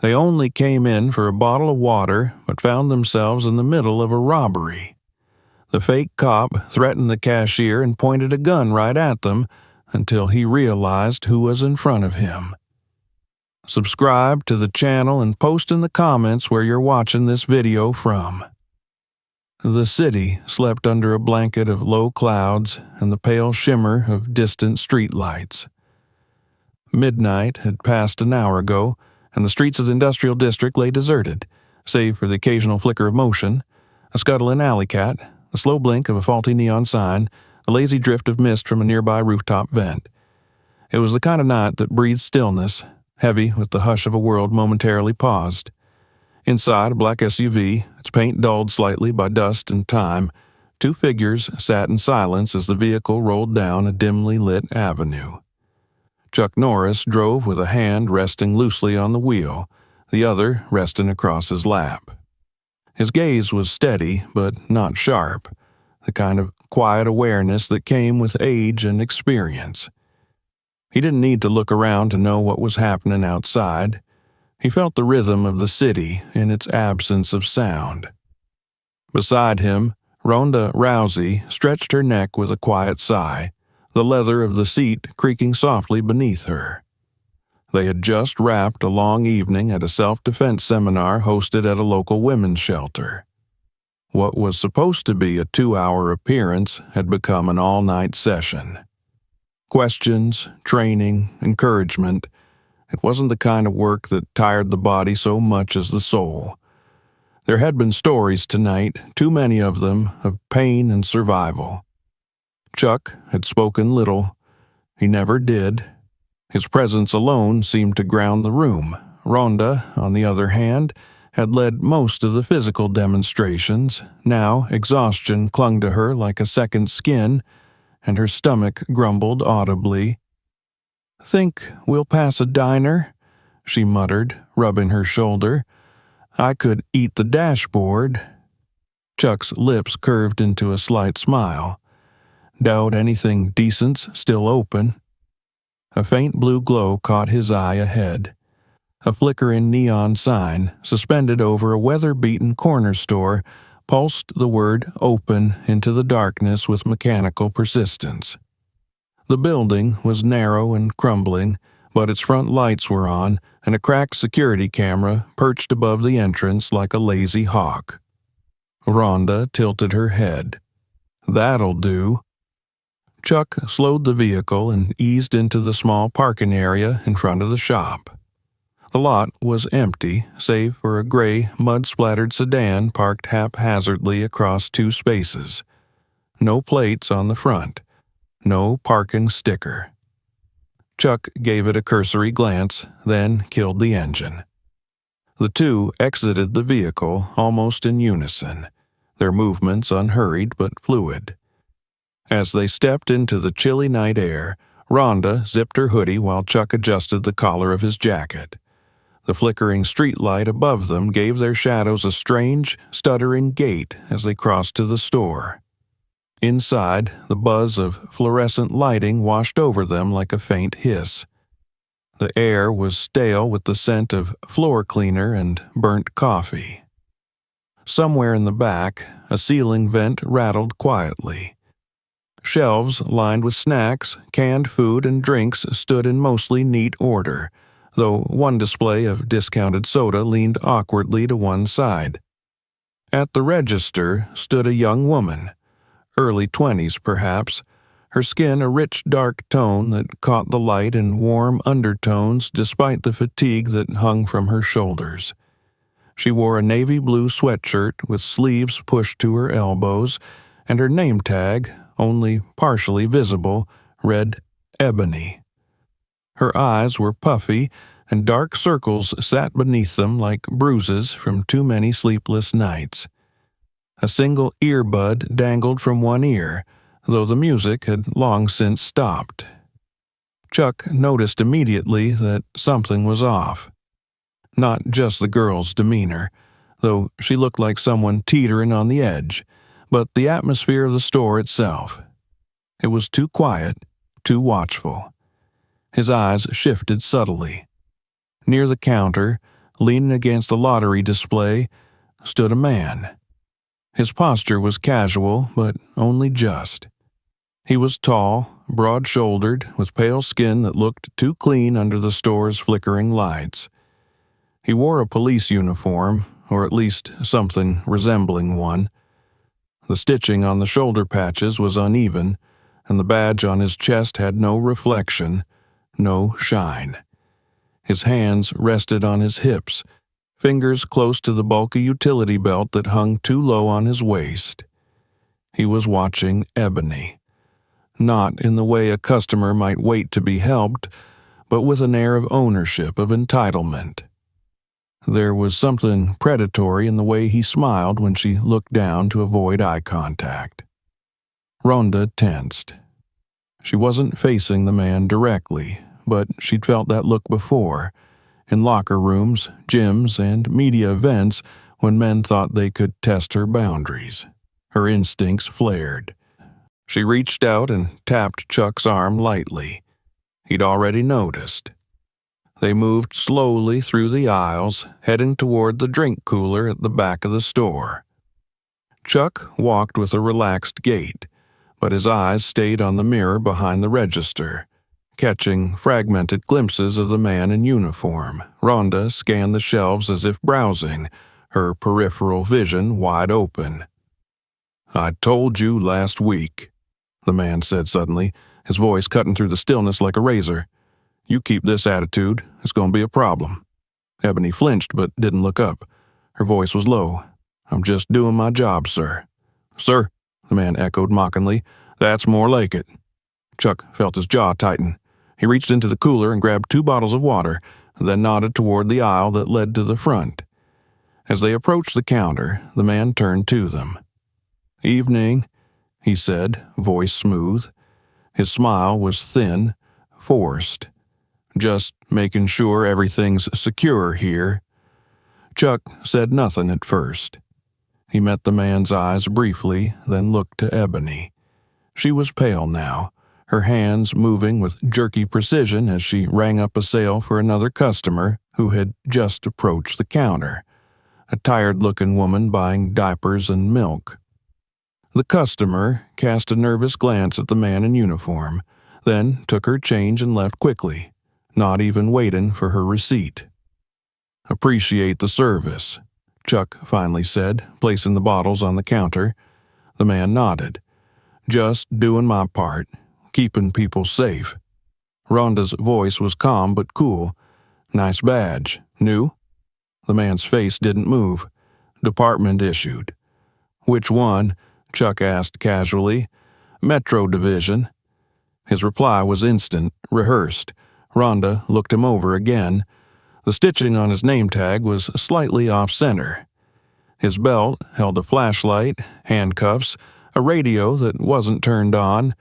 They only came in for a bottle of water, but found themselves in the middle of a robbery. The fake cop threatened the cashier and pointed a gun right at them until he realized who was in front of him. Subscribe to the channel and post in the comments where you're watching this video from. The city slept under a blanket of low clouds and the pale shimmer of distant streetlights. Midnight had passed an hour ago, and the streets of the industrial district lay deserted, save for the occasional flicker of motion, a scuttling alley cat, the slow blink of a faulty neon sign, a lazy drift of mist from a nearby rooftop vent. It was the kind of night that breathed stillness, heavy with the hush of a world momentarily paused. Inside a black SUV, its paint dulled slightly by dust and time, two figures sat in silence as the vehicle rolled down a dimly lit avenue. Chuck Norris drove with a hand resting loosely on the wheel, the other resting across his lap. His gaze was steady but not sharp, the kind of quiet awareness that came with age and experience. He didn't need to look around to know what was happening outside. He felt the rhythm of the city in its absence of sound. Beside him, Ronda Rousey stretched her neck with a quiet sigh, the leather of the seat creaking softly beneath her. They had just wrapped a long evening at a self-defense seminar hosted at a local women's shelter. What was supposed to be a 2-hour appearance had become an all-night session. Questions, training, encouragement. It wasn't the kind of work that tired the body so much as the soul. There had been stories tonight, too many of them, of pain and survival. Chuck had spoken little. He never did. His presence alone seemed to ground the room. Ronda, on the other hand, had led most of the physical demonstrations. Now exhaustion clung to her like a second skin, and her stomach grumbled audibly. "Think we'll pass a diner?" she muttered, rubbing her shoulder. "I could eat the dashboard." Chuck's lips curved into a slight smile. "Doubt anything decent's still open." A faint blue glow caught his eye ahead. A flickering neon sign, suspended over a weather-beaten corner store, pulsed the word "open" into the darkness with mechanical persistence. The building was narrow and crumbling, but its front lights were on, and a cracked security camera perched above the entrance like a lazy hawk. Ronda tilted her head. "That'll do." Chuck slowed the vehicle and eased into the small parking area in front of the shop. The lot was empty, save for a gray, mud-splattered sedan parked haphazardly across two spaces. No plates on the front. No parking sticker. Chuck gave it a cursory glance, then killed the engine. The two exited the vehicle almost in unison, their movements unhurried but fluid. As they stepped into the chilly night air, Ronda zipped her hoodie while Chuck adjusted the collar of his jacket. The flickering streetlight above them gave their shadows a strange, stuttering gait as they crossed to the store. Inside, the buzz of fluorescent lighting washed over them like a faint hiss. The air was stale with the scent of floor cleaner and burnt coffee. Somewhere in the back, a ceiling vent rattled quietly. Shelves lined with snacks, canned food, and drinks stood in mostly neat order, though one display of discounted soda leaned awkwardly to one side. At the register stood a young woman, early 20s perhaps, her skin a rich dark tone that caught the light in warm undertones despite the fatigue that hung from her shoulders. She wore a navy blue sweatshirt with sleeves pushed to her elbows, and her name tag, only partially visible, read Ebony. Her eyes were puffy, and dark circles sat beneath them like bruises from too many sleepless nights. A single earbud dangled from one ear, though the music had long since stopped. Chuck noticed immediately that something was off. Not just the girl's demeanor, though she looked like someone teetering on the edge, but the atmosphere of the store itself. It was too quiet, too watchful. His eyes shifted subtly. Near the counter, Leaning against the lottery display stood a man. His posture was casual, but only just. He was tall, broad-shouldered, with pale skin that looked too clean under the store's flickering lights. He wore a police uniform, or at least something resembling one. The stitching on the shoulder patches was uneven, and the badge on his chest had no reflection, no shine. His hands rested on his hips, fingers close to the bulky utility belt that hung too low on his waist. He was watching Ebony. Not in the way a customer might wait to be helped, but with an air of ownership, of entitlement. There was something predatory in the way he smiled when she looked down to avoid eye contact. Ronda tensed. She wasn't facing the man directly, but she'd felt that look before, in locker rooms, gyms, and media events when men thought they could test her boundaries. Her instincts flared. She reached out and tapped Chuck's arm lightly. He'd already noticed. They moved slowly through the aisles, heading toward the drink cooler at the back of the store. Chuck walked with a relaxed gait, but his eyes stayed on the mirror behind the register, catching fragmented glimpses of the man in uniform. Ronda scanned the shelves as if browsing, her peripheral vision wide open. "I told you last week," the man said suddenly, his voice cutting through the stillness like a razor. "You keep this attitude, it's going to be a problem." Ebony flinched but didn't look up. Her voice was low. "I'm just doing my job, sir." "Sir?" the man echoed mockingly. "That's more like it." Chuck felt his jaw tighten. He reached into the cooler and grabbed 2 bottles of water, then nodded toward the aisle that led to the front. As they approached the counter, the man turned to them. "Evening," he said, voice smooth. His smile was thin, forced. "Just making sure everything's secure here." Chuck said nothing at first. He met the man's eyes briefly, then looked to Ebony. She was pale now, her hands moving with jerky precision as she rang up a sale for another customer who had just approached the counter, a tired-looking woman buying diapers and milk. The customer cast a nervous glance at the man in uniform, then took her change and left quickly, not even waiting for her receipt. "Appreciate the service," Chuck finally said, placing the bottles on the counter. The man nodded. "Just doing my part, keeping people safe." Ronda's voice was calm but cool. "Nice badge. New?" The man's face didn't move. "Department issued." "Which one?" Chuck asked casually. "Metro Division." His reply was instant, rehearsed. Ronda looked him over again. The stitching on his name tag was slightly off-center. His belt held a flashlight, handcuffs, a radio that wasn't turned on,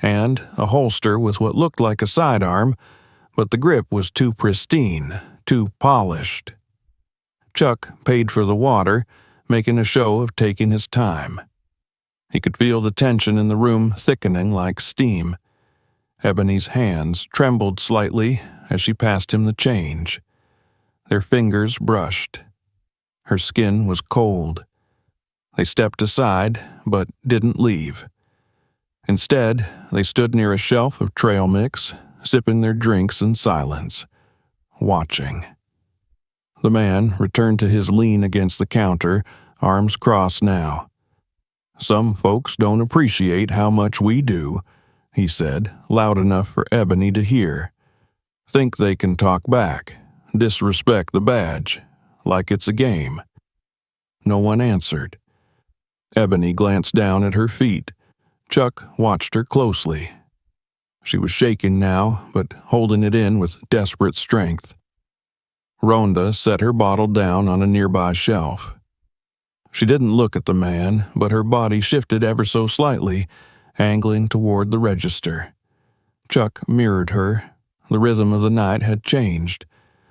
and a holster with what looked like a sidearm, but the grip was too pristine, too polished. Chuck paid for the water, making a show of taking his time. He could feel the tension in the room thickening like steam. Ebony's hands trembled slightly as she passed him the change. Their fingers brushed. Her skin was cold. They stepped aside, but didn't leave. Instead, they stood near a shelf of trail mix, sipping their drinks in silence, watching. The man returned to his lean against the counter, arms crossed now. "Some folks don't appreciate how much we do," he said, loud enough for Ebony to hear. "Think they can talk back, disrespect the badge, like it's a game." No one answered. Ebony glanced down at her feet. Chuck watched her closely. She was shaking now, but holding it in with desperate strength. Ronda set her bottle down on a nearby shelf. She didn't look at the man, but her body shifted ever so slightly, angling toward the register. Chuck mirrored her. The rhythm of the night had changed.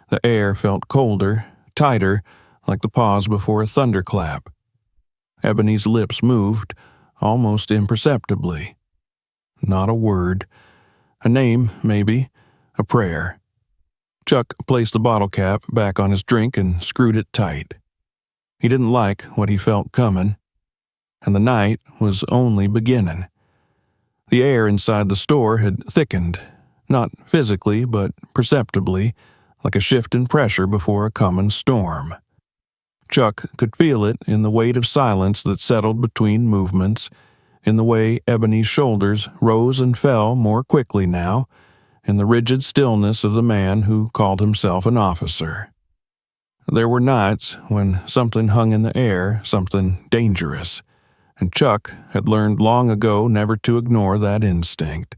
The air felt colder, tighter, like the pause before a thunderclap. Ebony's lips moved, almost imperceptibly. Not a word. A name, maybe. A prayer. Chuck placed the bottle cap back on his drink and screwed it tight. He didn't like what he felt coming, and the night was only beginning. The air inside the store had thickened, not physically but perceptibly, like a shift in pressure before a coming storm. Chuck could feel it in the weight of silence that settled between movements, in the way Ebony's shoulders rose and fell more quickly now, in the rigid stillness of the man who called himself an officer. There were nights when something hung in the air, something dangerous, and Chuck had learned long ago never to ignore that instinct.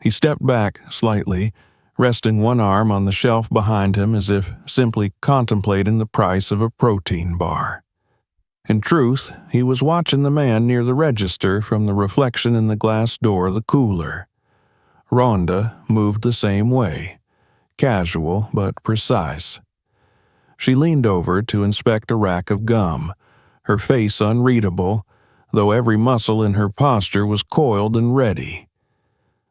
He stepped back slightly, resting one arm on the shelf behind him as if simply contemplating the price of a protein bar. In truth, he was watching the man near the register from the reflection in the glass door of the cooler. Ronda moved the same way, casual but precise. She leaned over to inspect a rack of gum, her face unreadable, though every muscle in her posture was coiled and ready.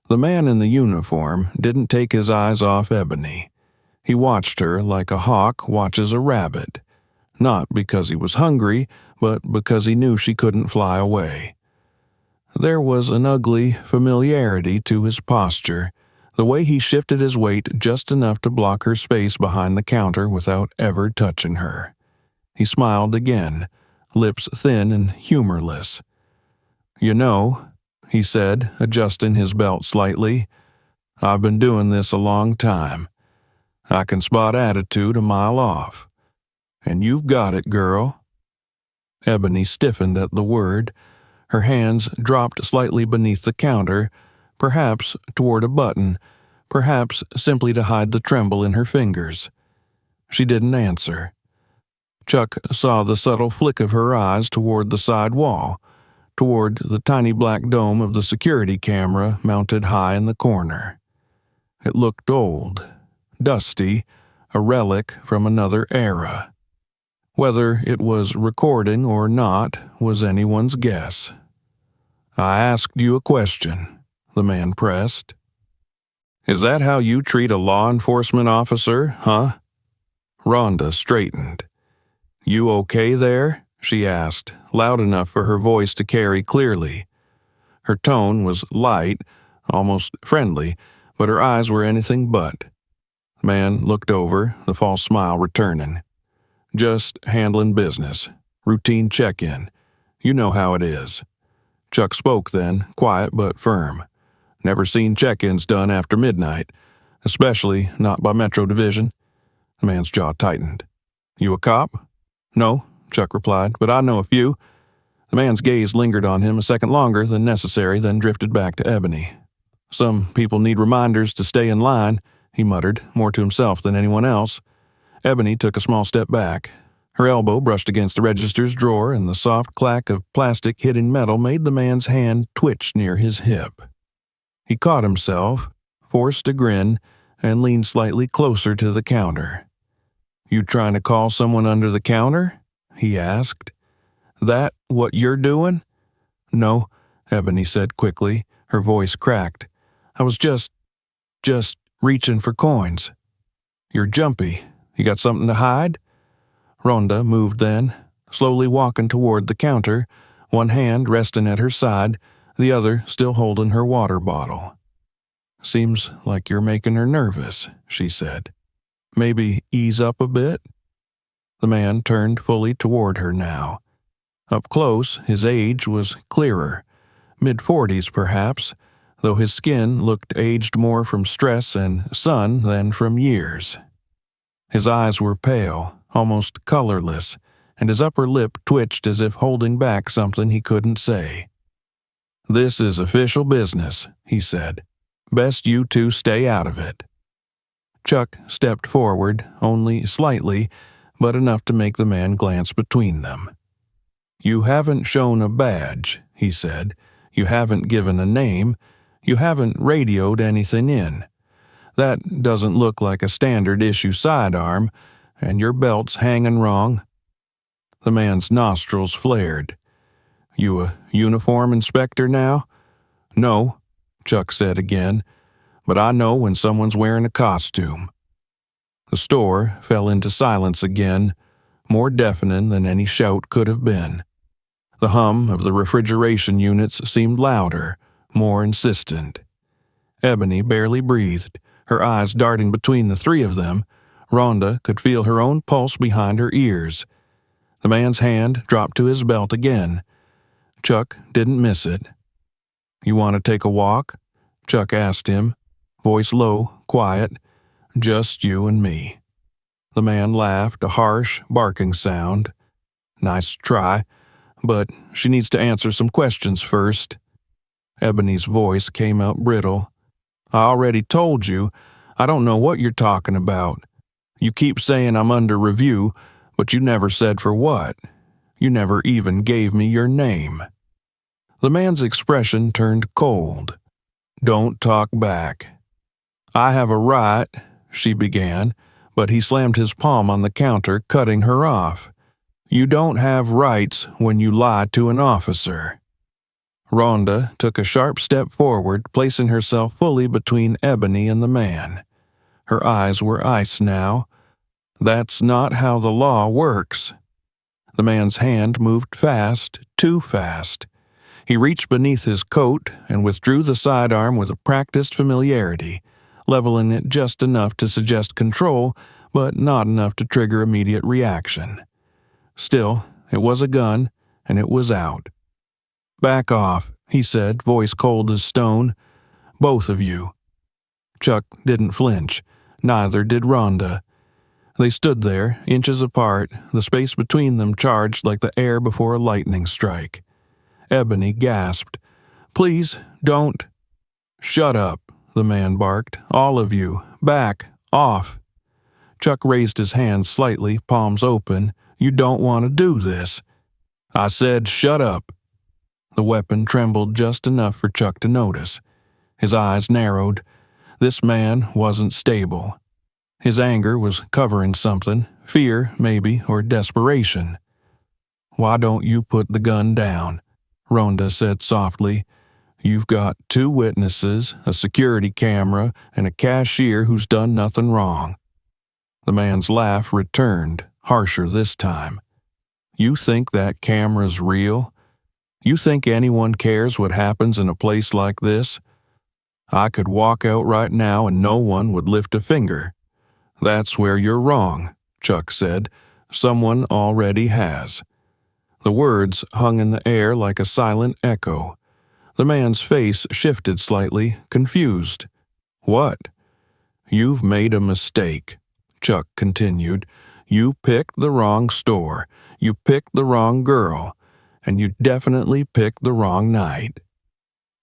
The man in the uniform didn't take his eyes off Ebony. He watched her like a hawk watches a rabbit, not because he was hungry, but because he knew she couldn't fly away. There was an ugly familiarity to his posture, the way he shifted his weight just enough to block her space behind the counter without ever touching her. He smiled again, lips thin and humorless. "You know," he said, adjusting his belt slightly, "I've been doing this a long time. I can spot attitude a mile off. And you've got it, girl." Ebony stiffened at the word. Her hands dropped slightly beneath the counter, perhaps toward a button, perhaps simply to hide the tremble in her fingers. She didn't answer. Chuck saw the subtle flick of her eyes toward the side wall, toward the tiny black dome of the security camera mounted high in the corner. It looked old, dusty, a relic from another era. Whether it was recording or not was anyone's guess. "I asked you a question," the man pressed. "Is that how you treat a law enforcement officer, huh?" Ronda straightened. "You okay there?" she asked, loud enough for her voice to carry clearly. Her tone was light, almost friendly, but her eyes were anything but. The man looked over, the false smile returning. "Just handling business. Routine check-in. You know how it is." Chuck spoke then, quiet but firm. "Never seen check-ins done after midnight, especially not by Metro Division." The man's jaw tightened. "You a cop?" "No," Chuck replied, "but I know a few." The man's gaze lingered on him a second longer than necessary, then drifted back to Ebony. "Some people need reminders to stay in line," he muttered, more to himself than anyone else. Ebony took a small step back. Her elbow brushed against the register's drawer, and the soft clack of plastic hitting metal made the man's hand twitch near his hip. He caught himself, forced a grin, and leaned slightly closer to the counter. "You trying to call someone under the counter?" he asked. "That what you're doing?" "No," Ebony said quickly, her voice cracked. "I was just reaching for coins." "You're jumpy. You got something to hide?" Ronda moved then, slowly walking toward the counter, one hand resting at her side, the other still holding her water bottle. "Seems like you're making her nervous," she said. "Maybe ease up a bit?" The man turned fully toward her now. Up close, his age was clearer, mid-40s perhaps, though his skin looked aged more from stress and sun than from years. His eyes were pale, almost colorless, and his upper lip twitched as if holding back something he couldn't say. "This is official business," he said. "Best you two stay out of it." Chuck stepped forward, only slightly, but enough to make the man glance between them. "You haven't shown a badge," he said. "You haven't given a name. You haven't radioed anything in. That doesn't look like a standard-issue sidearm, and your belt's hanging wrong." The man's nostrils flared. "You a uniform inspector now?" "No," Chuck said again, "but I know when someone's wearing a costume." The store fell into silence again, more deafening than any shout could have been. The hum of the refrigeration units seemed louder, more insistent. Ebony barely breathed, her eyes darting between the three of them. Ronda could feel her own pulse behind her ears. The man's hand dropped to his belt again. Chuck didn't miss it. "You want to take a walk?" Chuck asked him, voice low, quiet. "Just you and me." The man laughed, a harsh, barking sound. "Nice try, but she needs to answer some questions first." Ebony's voice came out brittle. "I already told you. I don't know what you're talking about. You keep saying I'm under review, but you never said for what. You never even gave me your name." The man's expression turned cold. "Don't talk back." "I have a right," she began, but he slammed his palm on the counter, cutting her off. "You don't have rights when you lie to an officer." Ronda took a sharp step forward, placing herself fully between Ebony and the man. Her eyes were ice now. "That's not how the law works." The man's hand moved fast, too fast. He reached beneath his coat and withdrew the sidearm with a practiced familiarity, leveling it just enough to suggest control, but not enough to trigger immediate reaction. Still, it was a gun, and it was out. "Back off," he said, voice cold as stone. "Both of you." Chuck didn't flinch. Neither did Ronda. They stood there, inches apart, the space between them charged like the air before a lightning strike. Ebony gasped. "Please, don't." "Shut up," the man barked. "All of you. Back. Off." Chuck raised his hands slightly, palms open. "You don't want to do this." "I said shut up." The weapon trembled just enough for Chuck to notice. His eyes narrowed. This man wasn't stable. His anger was covering something, fear, maybe, or desperation. "Why don't you put the gun down?" Ronda said softly. "You've got 2 witnesses, a security camera, and a cashier who's done nothing wrong." The man's laugh returned, harsher this time. "You think that camera's real? You think anyone cares what happens in a place like this? I could walk out right now and no one would lift a finger." "That's where you're wrong," Chuck said. "Someone already has." The words hung in the air like a silent echo. The man's face shifted slightly, confused. "What?" "You've made a mistake," Chuck continued. "You picked the wrong store. You picked the wrong girl. And you definitely picked the wrong night."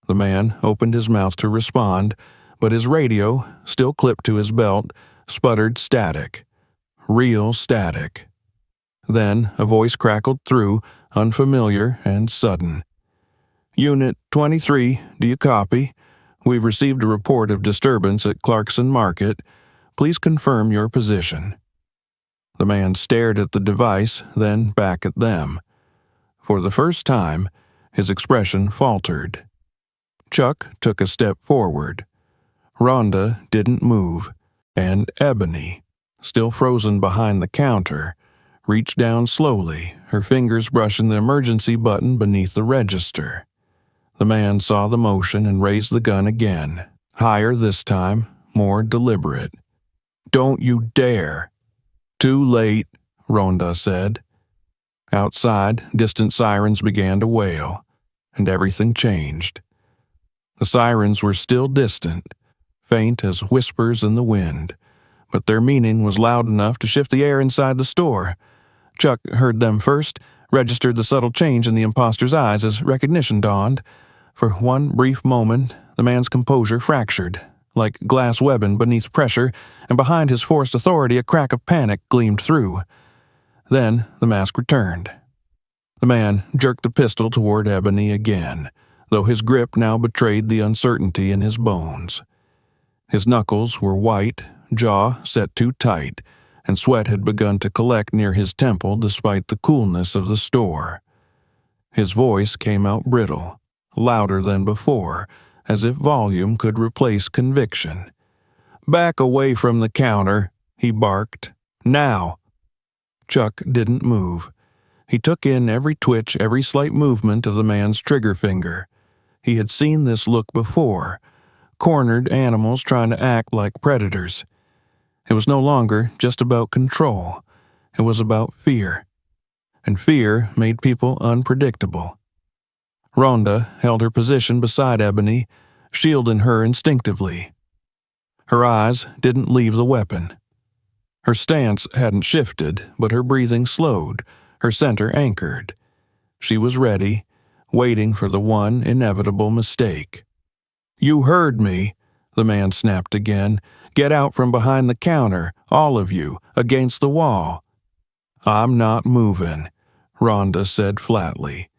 The man opened his mouth to respond, but his radio, still clipped to his belt, sputtered static. Real static. Then a voice crackled through, unfamiliar and sudden. "Unit 23, do you copy? We've received a report of disturbance at Clarkson Market. Please confirm your position." The man stared at the device, then back at them. For the first time, his expression faltered. Chuck took a step forward. Ronda didn't move, and Ebony, still frozen behind the counter, reached down slowly, her fingers brushing the emergency button beneath the register. The man saw the motion and raised the gun again, higher this time, more deliberate. "Don't you dare." "Too late," Ronda said. Outside, distant sirens began to wail, and everything changed. The sirens were still distant, faint as whispers in the wind, but their meaning was loud enough to shift the air inside the store. Chuck heard them first, registered the subtle change in the imposter's eyes as recognition dawned. For one brief moment, the man's composure fractured, like glass webbing beneath pressure, and behind his forced authority a crack of panic gleamed through. Then the mask returned. The man jerked the pistol toward Ebony again, though his grip now betrayed the uncertainty in his bones. His knuckles were white, jaw set too tight, and sweat had begun to collect near his temple despite the coolness of the store. His voice came out brittle, louder than before, as if volume could replace conviction. "Back away from the counter," he barked. Now! Chuck didn't move. He took in every twitch, every slight movement of the man's trigger finger. He had seen this look before. Cornered animals trying to act like predators. It was no longer just about control. It was about fear. And fear made people unpredictable. Ronda held her position beside Ebony, shielding her instinctively. Her eyes didn't leave the weapon. Her stance hadn't shifted, but her breathing slowed, her center anchored. She was ready, waiting for the one inevitable mistake. You heard me, the man snapped again. Get out from behind the counter, all of you, against the wall. I'm not moving, Ronda said flatly.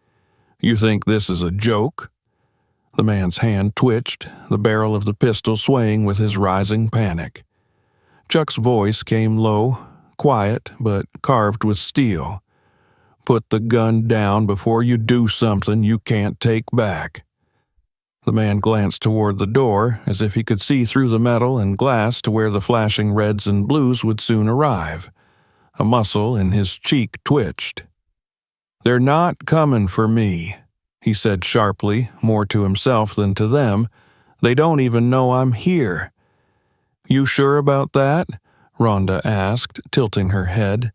You think this is a joke? The man's hand twitched, the barrel of the pistol swaying with his rising panic. Chuck's voice came low, quiet, but carved with steel. Put the gun down before you do something you can't take back. The man glanced toward the door, as if he could see through the metal and glass to where the flashing reds and blues would soon arrive. A muscle in his cheek twitched. They're not coming for me, he said sharply, more to himself than to them. They don't even know I'm here. You sure about that? Ronda asked, tilting her head.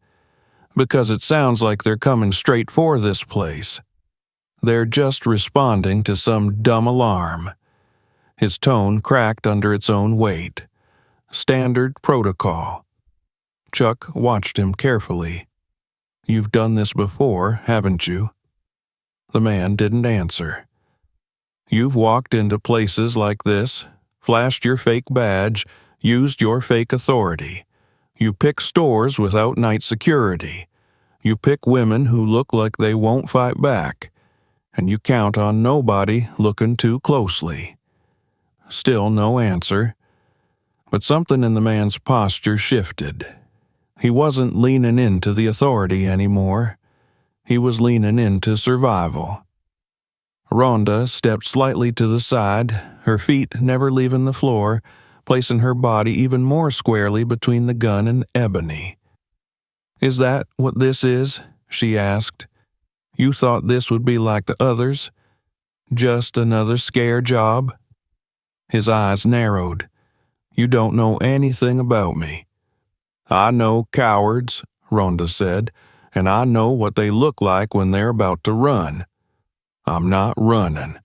Because it sounds like they're coming straight for this place. They're just responding to some dumb alarm. His tone cracked under its own weight. Standard protocol. Chuck watched him carefully. You've done this before, haven't you? The man didn't answer. You've walked into places like this, flashed your fake badge, used your fake authority. You pick stores without night security. You pick women who look like they won't fight back. And you count on nobody looking too closely. Still no answer. But something in the man's posture shifted. He wasn't leaning into the authority anymore. He was leaning into survival. Ronda stepped slightly to the side, her feet never leaving the floor, placing her body even more squarely between the gun and Ebony. Is that what this is? She asked. You thought this would be like the others? Just another scare job? His eyes narrowed. You don't know anything about me. I know cowards, Ronda said, and I know what they look like when they're about to run. I'm not running.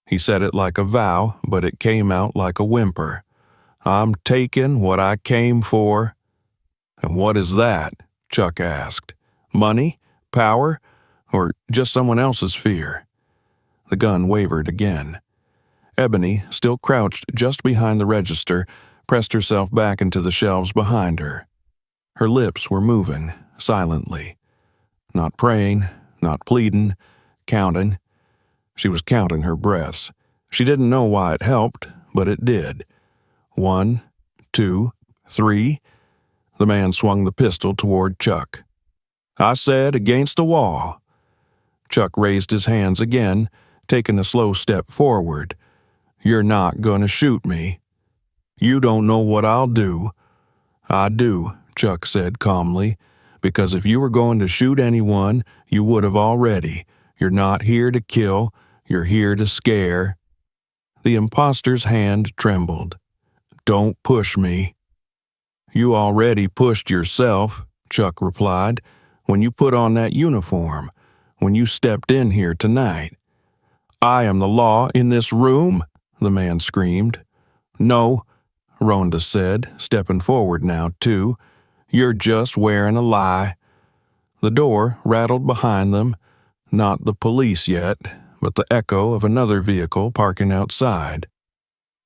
He said it like a vow, but it came out like a whimper. I'm taking what I came for. And what is that? Chuck asked. Money? Power? Or just someone else's fear? The gun wavered again. Ebony, still crouched just behind the register, pressed herself back into the shelves behind her. Her lips were moving, silently. Not praying, not pleading, counting. She was counting her breaths. She didn't know why it helped, but it did. 1, 2, 3. The man swung the pistol toward Chuck. I said against the wall. Chuck raised his hands again, taking a slow step forward. You're not going to shoot me. You don't know what I'll do. I do, Chuck said calmly, because if you were going to shoot anyone, you would have already. You're not here to kill, you're here to scare. The imposter's hand trembled. Don't push me. You already pushed yourself, Chuck replied, when you put on that uniform, when you stepped in here tonight. I am the law in this room, the man screamed. No, Ronda said, stepping forward now, too. You're just wearing a lie. The door rattled behind them, not the police yet, but the echo of another vehicle parking outside.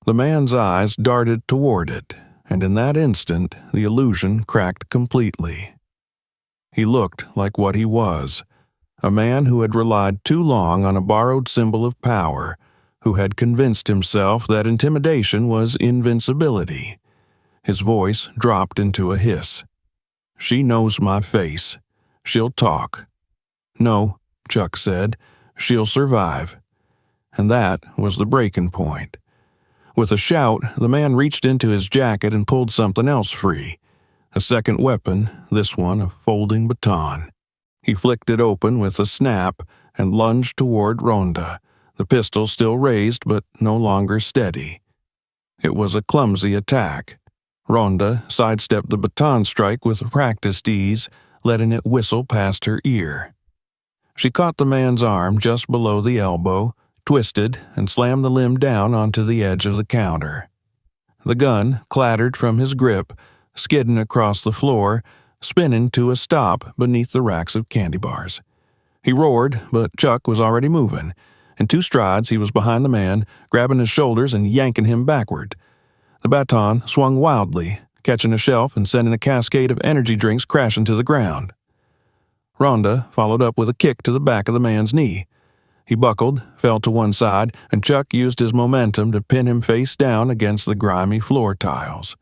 The man's eyes darted toward it, and in that instant the illusion cracked completely. He looked like what he was, a man who had relied too long on a borrowed symbol of power, who had convinced himself that intimidation was invincibility. His voice dropped into a hiss. She knows my face. She'll talk. No, Chuck said, she'll survive. And that was the breaking point. With a shout, the man reached into his jacket and pulled something else free. A second weapon, this one a folding baton. He flicked it open with a snap and lunged toward Ronda, the pistol still raised but no longer steady. It was a clumsy attack. Ronda sidestepped the baton strike with practiced ease, letting it whistle past her ear. She caught the man's arm just below the elbow, twisted, and slammed the limb down onto the edge of the counter. The gun clattered from his grip, skidding across the floor, spinning to a stop beneath the racks of candy bars. He roared, but Chuck was already moving. In 2 strides, he was behind the man, grabbing his shoulders and yanking him backward. The baton swung wildly, catching a shelf and sending a cascade of energy drinks crashing to the ground. Ronda followed up with a kick to the back of the man's knee. He buckled, fell to one side, and Chuck used his momentum to pin him face down against the grimy floor tiles.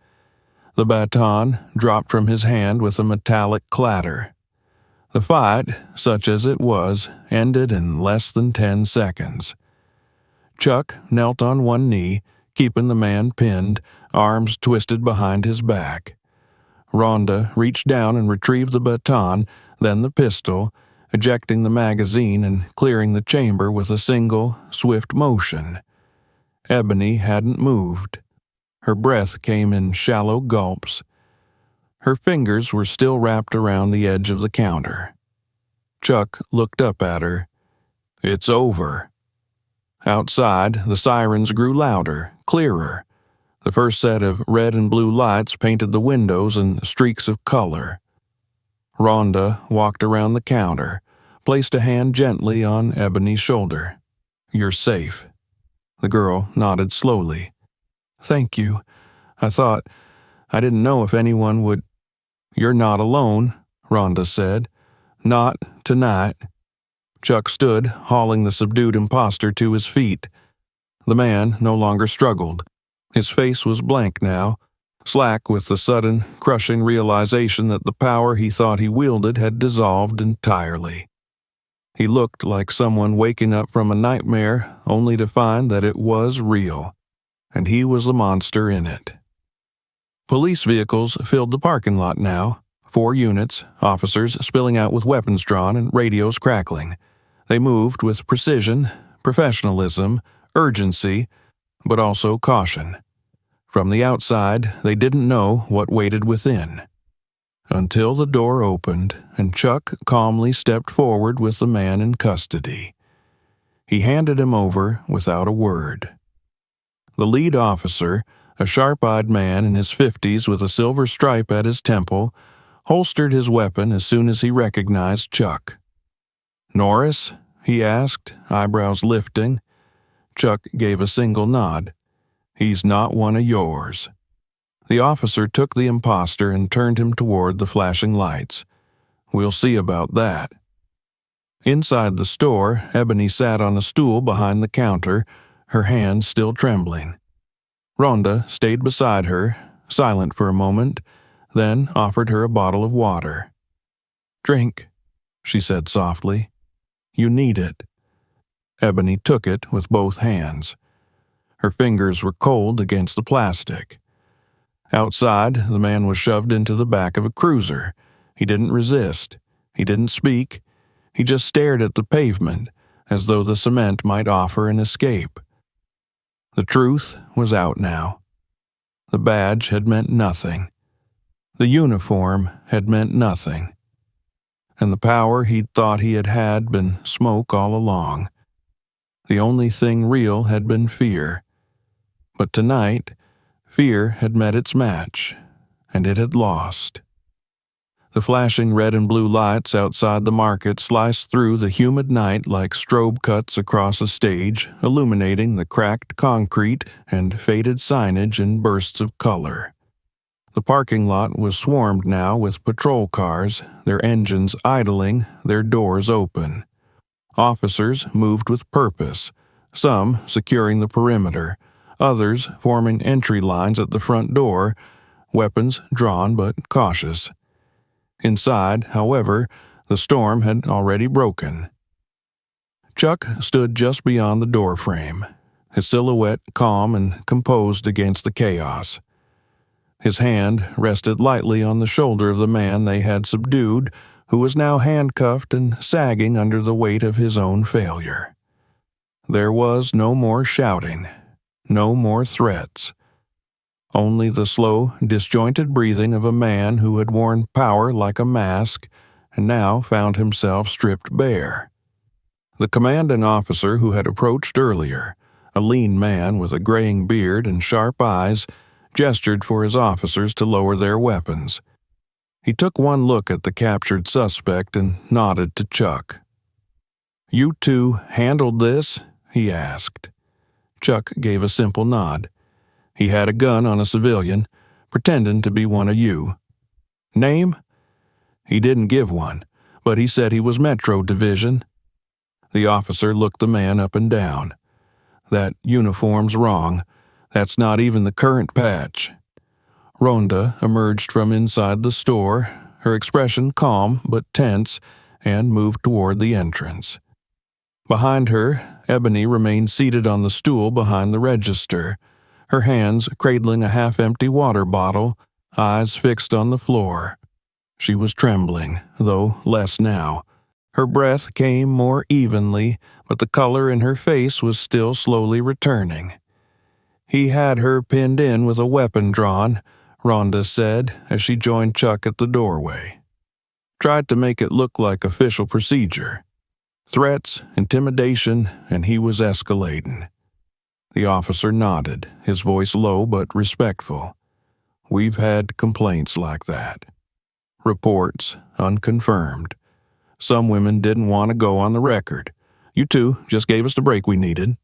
The baton dropped from his hand with a metallic clatter. The fight, such as it was, ended in less than 10 seconds. Chuck knelt on one knee, keeping the man pinned, arms twisted behind his back. Ronda reached down and retrieved the baton, then the pistol, ejecting the magazine and clearing the chamber with a single, swift motion. Ebony hadn't moved. Her breath came in shallow gulps. Her fingers were still wrapped around the edge of the counter. Chuck looked up at her. "It's over." Outside, the sirens grew louder, clearer. The first set of red and blue lights painted the windows in streaks of color. Ronda walked around the counter, placed a hand gently on Ebony's shoulder. "You're safe." The girl nodded slowly. "Thank you. I didn't know if anyone would—" "You're not alone," Ronda said. "Not tonight." Chuck stood, hauling the subdued imposter to his feet. The man no longer struggled. His face was blank now, slack with the sudden, crushing realization that the power he thought he wielded had dissolved entirely. He looked like someone waking up from a nightmare only to find that it was real, and he was the monster in it. Police vehicles filled the parking lot now, 4 units, officers spilling out with weapons drawn and radios crackling. They moved with precision, professionalism, urgency, but also caution. From the outside, they didn't know what waited within. Until the door opened, and Chuck calmly stepped forward with the man in custody. He handed him over without a word. The lead officer, a sharp-eyed man in his 50s with a silver stripe at his temple, holstered his weapon as soon as he recognized Chuck. "Norris?" he asked, eyebrows lifting. Chuck gave a single nod. "He's not one of yours." The officer took the imposter and turned him toward the flashing lights. "We'll see about that." Inside the store, Ebony sat on a stool behind the counter, her hands still trembling. Ronda stayed beside her, silent for a moment, then offered her a bottle of water. "Drink," she said softly. "You need it." Ebony took it with both hands. Her fingers were cold against the plastic. Outside, the man was shoved into the back of a cruiser. He didn't resist. He didn't speak. He just stared at the pavement, as though the cement might offer an escape. The truth was out now. The badge had meant nothing. The uniform had meant nothing. And the power he'd thought he had been smoke all along. The only thing real had been fear. But tonight, fear had met its match, and it had lost. The flashing red and blue lights outside the market sliced through the humid night like strobe cuts across a stage, illuminating the cracked concrete and faded signage in bursts of color. The parking lot was swarmed now with patrol cars, their engines idling, their doors open. Officers moved with purpose, some securing the perimeter, others forming entry lines at the front door, weapons drawn but cautious. Inside, however, the storm had already broken. Chuck stood just beyond the doorframe, his silhouette calm and composed against the chaos. His hand rested lightly on the shoulder of the man they had subdued, who was now handcuffed and sagging under the weight of his own failure. There was no more shouting, no more threats. Only the slow, disjointed breathing of a man who had worn power like a mask and now found himself stripped bare. The commanding officer who had approached earlier, a lean man with a graying beard and sharp eyes, gestured for his officers to lower their weapons. He took one look at the captured suspect and nodded to Chuck. "You two handled this?" he asked. Chuck gave a simple nod. He had a gun on a civilian, pretending to be one of you. "Name?" He didn't give one, but he said he was Metro Division. The officer looked the man up and down. "That uniform's wrong. That's not even the current patch." Ronda emerged from inside the store, her expression calm but tense, and moved toward the entrance. Behind her, Ebony remained seated on the stool behind the register, her hands cradling a half-empty water bottle, eyes fixed on the floor. She was trembling, though less now. Her breath came more evenly, but the color in her face was still slowly returning. "He had her pinned in with a weapon drawn," Ronda said as she joined Chuck at the doorway. "Tried to make it look like official procedure. Threats, intimidation, and he was escalating." The officer nodded, his voice low but respectful. "We've had complaints like that. Reports, unconfirmed. Some women didn't want to go on the record. You two just gave us the break we needed."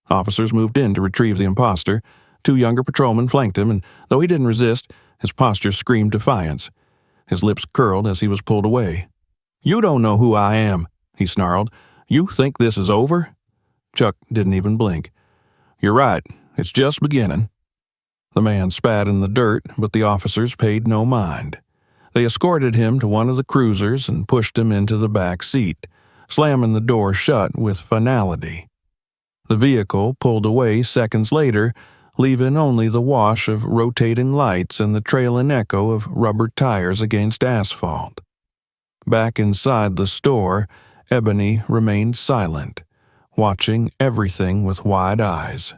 Officers moved in to retrieve the imposter. Two younger patrolmen flanked him, and though he didn't resist, his posture screamed defiance. His lips curled as he was pulled away. "You don't know who I am," he snarled. "You think this is over?" Chuck didn't even blink. "You're right. It's just beginning." The man spat in the dirt, but the officers paid no mind. They escorted him to one of the cruisers and pushed him into the back seat, slamming the door shut with finality. The vehicle pulled away seconds later, leaving only the wash of rotating lights and the trailing echo of rubber tires against asphalt. Back inside the store, Ebony remained silent, watching everything with wide eyes.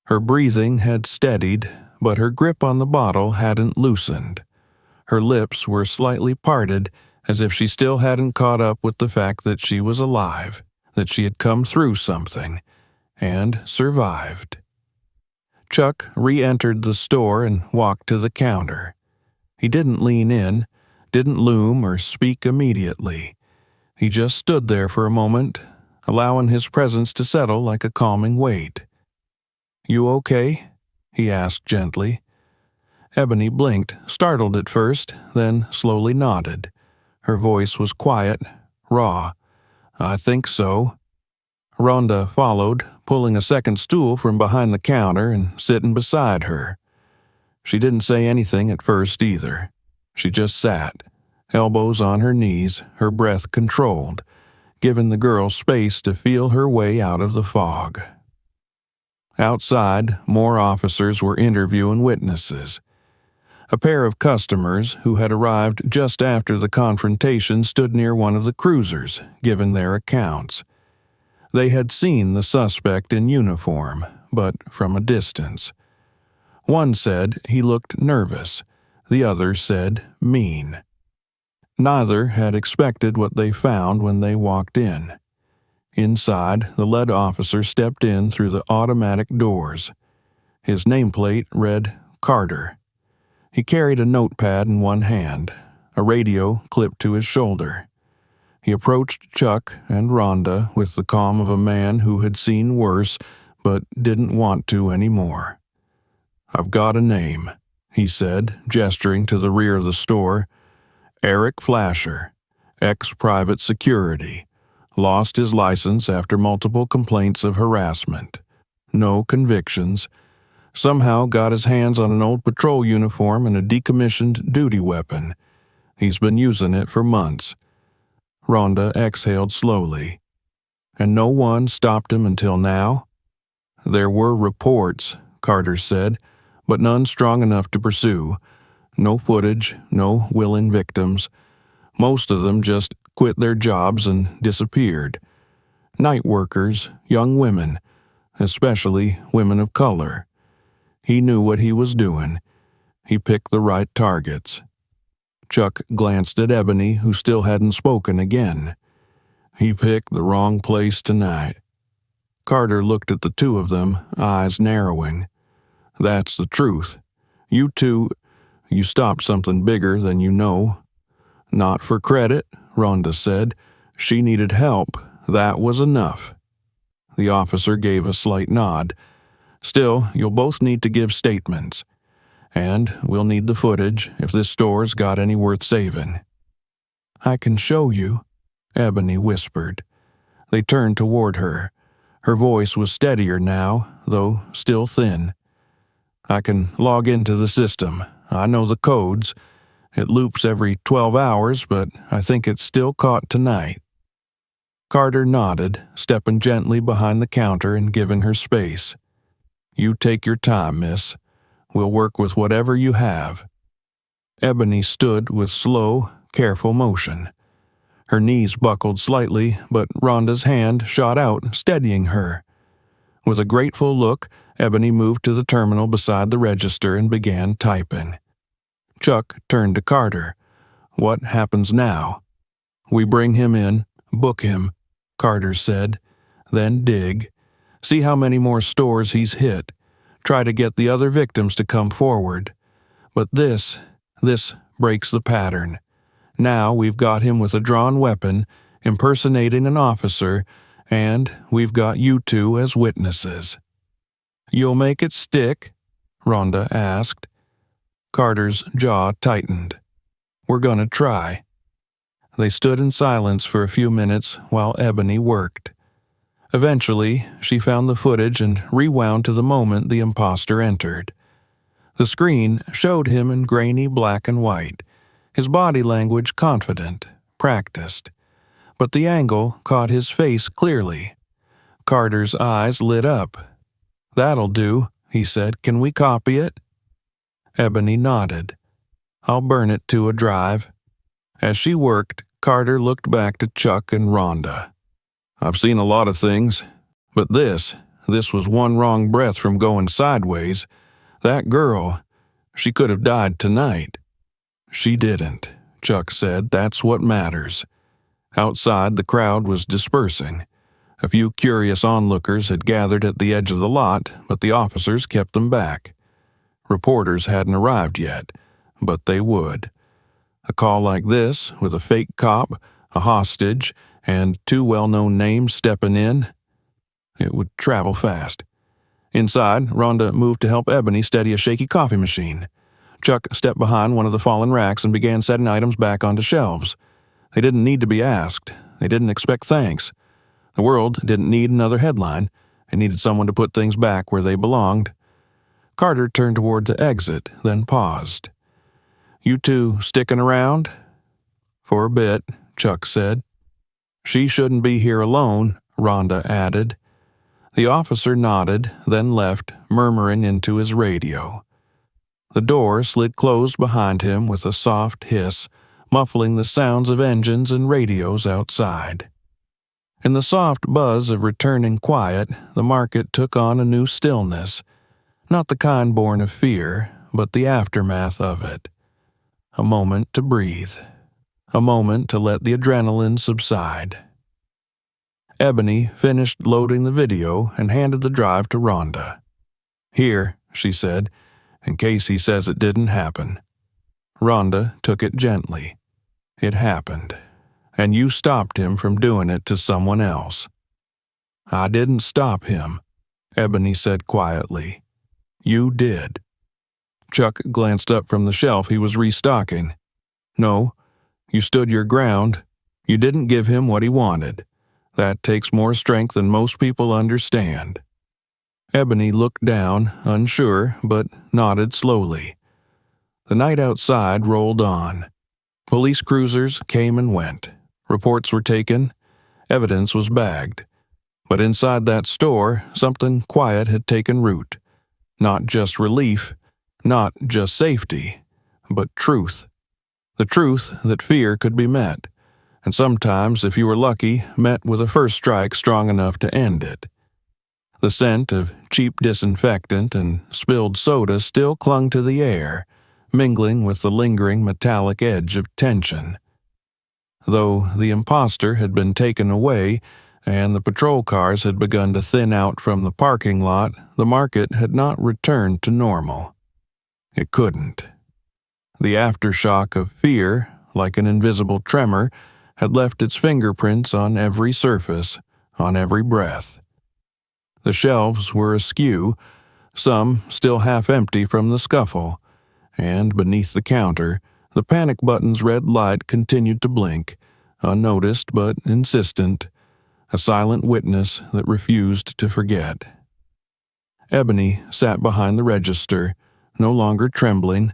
Her breathing had steadied, but her grip on the bottle hadn't loosened. Her lips were slightly parted, as if she still hadn't caught up with the fact that she was alive, that she had come through something, and survived. Chuck re-entered the store and walked to the counter. He didn't lean in, didn't loom or speak immediately. He just stood there for a moment, allowing his presence to settle like a calming weight. "You okay?" he asked gently. Ebony blinked, startled at first, then slowly nodded. Her voice was quiet, raw. "I think so." Ronda followed, pulling a second stool from behind the counter and sitting beside her. She didn't say anything at first either. She just sat, elbows on her knees, her breath controlled, giving the girl space to feel her way out of the fog. Outside, more officers were interviewing witnesses. A pair of customers who had arrived just after the confrontation stood near one of the cruisers, giving their accounts. They had seen the suspect in uniform, but from a distance. One said he looked nervous. The other said mean. Neither had expected what they found when they walked in. Inside, the lead officer stepped in through the automatic doors. His nameplate read Carter. He carried a notepad in one hand, a radio clipped to his shoulder. He approached Chuck and Ronda with the calm of a man who had seen worse but didn't want to anymore. "I've got a name," he said, gesturing to the rear of the store. "Eric Flasher, ex-private security. Lost his license after multiple complaints of harassment. No convictions. Somehow got his hands on an old patrol uniform and a decommissioned duty weapon. He's been using it for months." Ronda exhaled slowly. "And no one stopped him until now?" "There were reports," Carter said, but none strong enough to pursue. No footage, no willing victims. Most of them just quit their jobs and disappeared. Night workers, young women, especially women of color. He knew what he was doing. He picked the right targets. Chuck glanced at Ebony, who still hadn't spoken again. He picked the wrong place tonight. Carter looked at the two of them, eyes narrowing. That's the truth. You two, you stopped something bigger than you know. Not for credit, Ronda said. She needed help. That was enough. The officer gave a slight nod. Still, you'll both need to give statements. And we'll need the footage if this store's got any worth saving. I can show you, Ebony whispered. They turned toward her. Her voice was steadier now, though still thin. I can log into the system. I know the codes. It loops every 12 hours, but I think it's still caught tonight. Carter nodded, stepping gently behind the counter and giving her space. You take your time, miss. We'll work with whatever you have. Ebony stood with slow, careful motion. Her knees buckled slightly, but Rhonda's hand shot out, steadying her. With a grateful look, Ebony moved to the terminal beside the register and began typing. Chuck turned to Carter. What happens now? We bring him in, book him, Carter said. Then dig. See how many more stores he's hit. Try to get the other victims to come forward. But this breaks the pattern. Now we've got him with a drawn weapon, impersonating an officer, and we've got you two as witnesses. You'll make it stick? Ronda asked. Carter's jaw tightened. We're gonna try. They stood in silence for a few minutes while Ebony worked. Eventually, she found the footage and rewound to the moment the imposter entered. The screen showed him in grainy black and white, his body language confident, practiced. But the angle caught his face clearly. Carter's eyes lit up. That'll do, he said. Can we copy it? Ebony nodded. I'll burn it to a drive. As she worked, Carter looked back to Chuck and Ronda. I've seen a lot of things, but this was one wrong breath from going sideways. That girl, she could have died tonight. She didn't, Chuck said. That's what matters. Outside, the crowd was dispersing. A few curious onlookers had gathered at the edge of the lot, but the officers kept them back. Reporters hadn't arrived yet, but they would. A call like this, with a fake cop, a hostage, and two well-known names stepping in, it would travel fast. Inside, Ronda moved to help Ebony steady a shaky coffee machine. Chuck stepped behind one of the fallen racks and began setting items back onto shelves. They didn't need to be asked. They didn't expect thanks. The world didn't need another headline. It needed someone to put things back where they belonged. Carter turned toward the exit, then paused. You two sticking around? For a bit, Chuck said. She shouldn't be here alone, Ronda added. The officer nodded, then left, murmuring into his radio. The door slid closed behind him with a soft hiss, muffling the sounds of engines and radios outside. In the soft buzz of returning quiet, the market took on a new stillness, not the kind born of fear, but the aftermath of it. A moment to breathe. A moment to let the adrenaline subside. Ebony finished loading the video and handed the drive to Ronda. Here, she said, in case he says it didn't happen. Ronda took it gently. It happened, and you stopped him from doing it to someone else. I didn't stop him, Ebony said quietly. You did. Chuck glanced up from the shelf he was restocking. No, you stood your ground. You didn't give him what he wanted. That takes more strength than most people understand. Ebony looked down, unsure, but nodded slowly. The night outside rolled on. Police cruisers came and went. Reports were taken. Evidence was bagged. But inside that store, something quiet had taken root. Not just relief, Not just safety, but truth. The truth that fear could be met, and sometimes, if you were lucky, met with a first strike strong enough to end it. The scent of cheap disinfectant and spilled soda still clung to the air, mingling with the lingering metallic edge of tension. Though the imposter had been taken away and the patrol cars had begun to thin out from the parking lot, the market had not returned to normal. It couldn't. The aftershock of fear, like an invisible tremor, had left its fingerprints on every surface, on every breath. The shelves were askew, some still half empty from the scuffle, and beneath the counter, the panic button's red light continued to blink, unnoticed but insistent, a silent witness that refused to forget. Ebony sat behind the register, no longer trembling,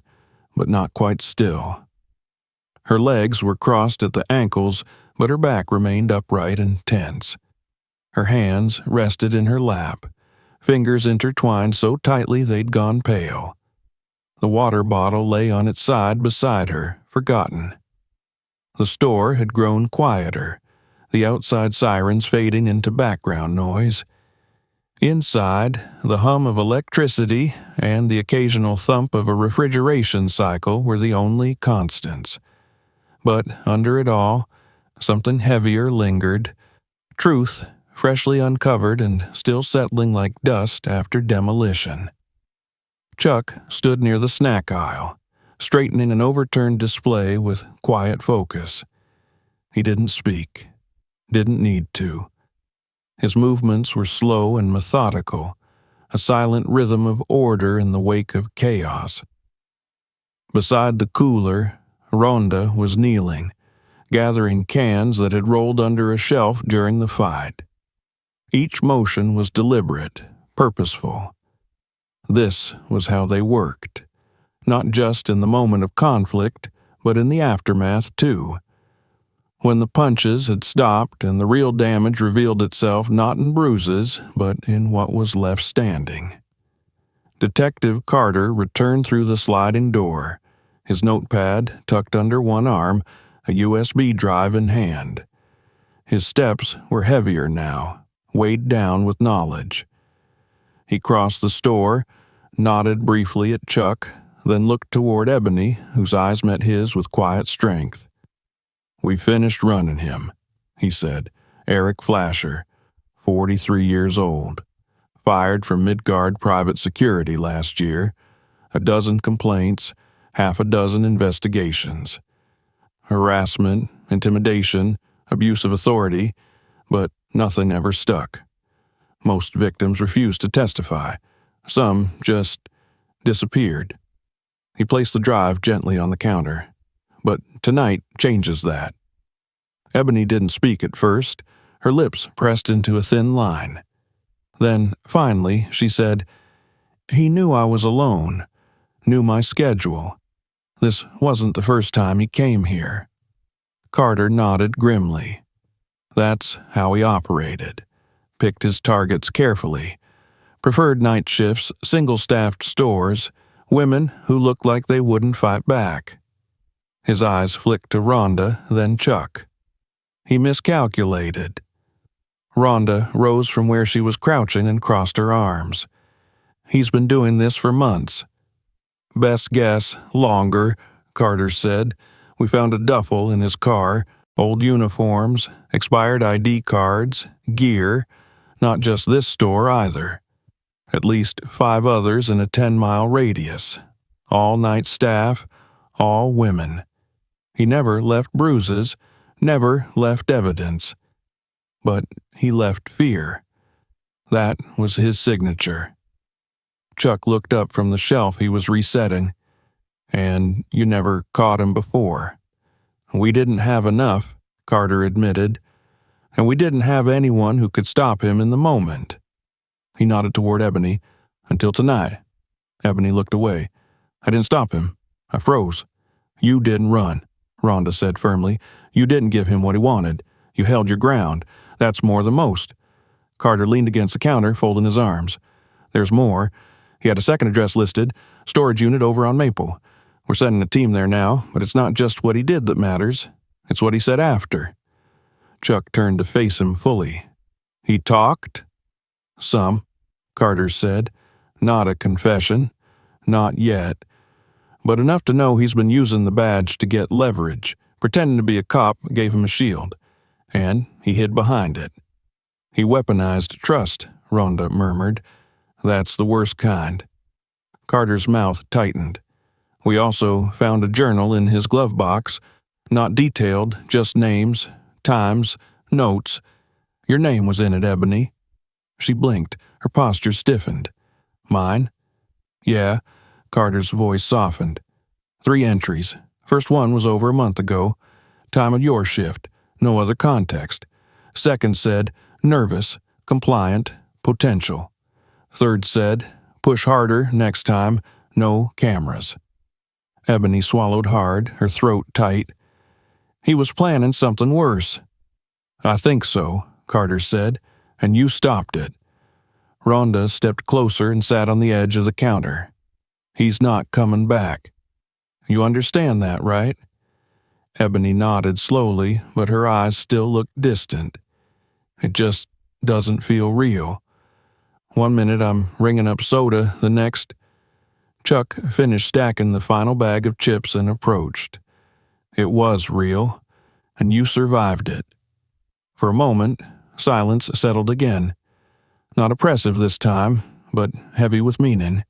but not quite still. Her legs were crossed at the ankles, but her back remained upright and tense. Her hands rested in her lap, fingers intertwined so tightly they'd gone pale. The water bottle lay on its side beside her, forgotten. The store had grown quieter, the outside sirens fading into background noise. Inside, the hum of electricity and the occasional thump of a refrigeration cycle were the only constants. But under it all, something heavier lingered. Truth, freshly uncovered and still settling like dust after demolition. Chuck stood near the snack aisle, straightening an overturned display with quiet focus. He didn't speak. Didn't need to. His movements were slow and methodical, a silent rhythm of order in the wake of chaos. Beside the cooler, Ronda was kneeling, gathering cans that had rolled under a shelf during the fight. Each motion was deliberate, purposeful. This was how they worked, not just in the moment of conflict, but in the aftermath too. When the punches had stopped and the real damage revealed itself not in bruises, but in what was left standing. Detective Carter returned through the sliding door, his notepad tucked under one arm, a USB drive in hand. His steps were heavier now, weighed down with knowledge. He crossed the store, nodded briefly at Chuck, then looked toward Ebony, whose eyes met his with quiet strength. "We finished running him," he said. "Eric Flasher, 43 years old. Fired from Midgard Private Security last year. A dozen complaints, half a dozen investigations. Harassment, intimidation, abuse of authority, but nothing ever stuck. Most victims refused to testify. Some just disappeared." He placed the drive gently on the counter. "But tonight changes that." Ebony didn't speak at first, her lips pressed into a thin line. Then, finally, she said, "He knew I was alone, knew my schedule. This wasn't the first time he came here." Carter nodded grimly. That's how he operated. Picked his targets carefully. Preferred night shifts, single-staffed stores, women who looked like they wouldn't fight back. His eyes flicked to Ronda, then Chuck. He miscalculated. Ronda rose from where she was crouching and crossed her arms. "He's been doing this for months." "Best guess, longer," Carter said. "We found a duffel in his car, old uniforms, expired ID cards, gear, not just this store either. At least 5 others in a 10-mile radius. All night staff, all women. He never left bruises, never left evidence. But he left fear. That was his signature." Chuck looked up from the shelf he was resetting. "And you never caught him before." "We didn't have enough," Carter admitted. "And we didn't have anyone who could stop him in the moment." He nodded toward Ebony. "Until tonight." Ebony looked away. "I didn't stop him. I froze." "You didn't run," Ronda said firmly. "You didn't give him what he wanted. You held your ground. That's more than most." Carter leaned against the counter, folding his arms. "There's more. He had a second address listed, Storage unit over on Maple. We're sending a team there now, but it's not just what he did that matters. It's what he said after." Chuck turned to face him fully. "He talked?" "Some," Carter said. "Not a confession. Not yet. But enough to know he's been using the badge to get leverage. Pretending to be a cop gave him a shield, and he hid behind it." "He weaponized trust," Ronda murmured. "That's the worst kind." Carter's mouth tightened. "We also found a journal in his glove box. Not detailed, just names, times, notes. Your name was in it, Ebony." She blinked, her posture stiffened. "Mine?" "Yeah." Carter's voice softened. 3 entries. First one was over a month ago. Time of your shift. No other context. Second said, nervous, compliant, potential. Third said, push harder next time, no cameras. Ebony swallowed hard, her throat tight. "He was planning something worse." "I think so," Carter said, "and you stopped it." Ronda stepped closer and sat on the edge of the counter. "He's not coming back. You understand that, right?" Ebony nodded slowly, but her eyes still looked distant. "It just doesn't feel real. One minute I'm ringing up soda, the next—" Chuck finished stacking the final bag of chips and approached. "It was real, and you survived it." For a moment, silence settled again. Not oppressive this time, but heavy with meaning.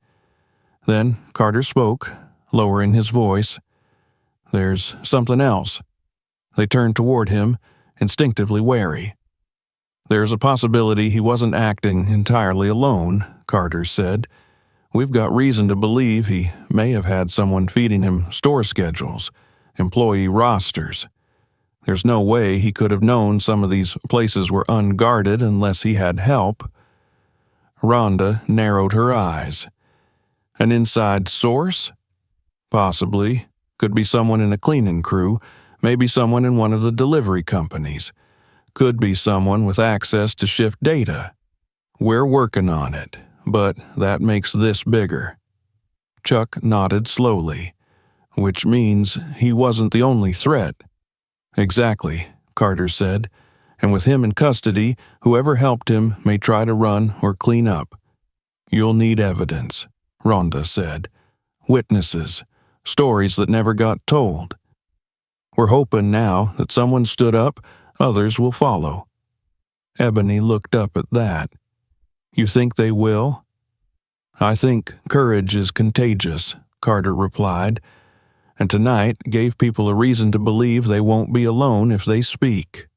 Then Carter spoke, lowering his voice. "There's something else." They turned toward him, instinctively wary. "There's a possibility he wasn't acting entirely alone," Carter said. "We've got reason to believe he may have had someone feeding him store schedules, employee rosters. There's no way he could have known some of these places were unguarded unless he had help." Ronda narrowed her eyes. "An inside source?" "Possibly. Could be someone in a cleaning crew, maybe someone in one of the delivery companies. Could be someone with access to shift data. We're working on it, but that makes this bigger." Chuck nodded slowly. "Which means he wasn't the only threat." "Exactly," Carter said. "And with him in custody, whoever helped him may try to run or clean up." "You'll need evidence," Ronda said. "Witnesses. Stories that never got told. We're hoping now that someone stood up, others will follow." Ebony looked up at that. "You think they will?" "I think courage is contagious," Carter replied, "and tonight gave people a reason to believe they won't be alone if they speak."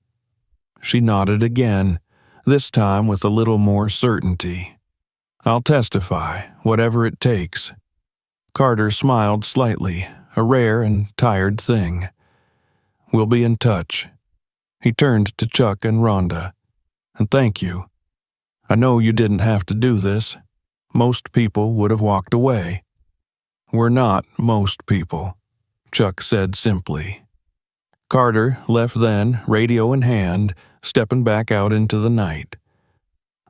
She nodded again, this time with a little more certainty. "I'll testify, whatever it takes." Carter smiled slightly, a rare and tired thing. "We'll be in touch." He turned to Chuck and Ronda. "And thank you. I know you didn't have to do this. Most people would have walked away." "We're not most people," Chuck said simply. Carter left then, radio in hand, stepping back out into the night.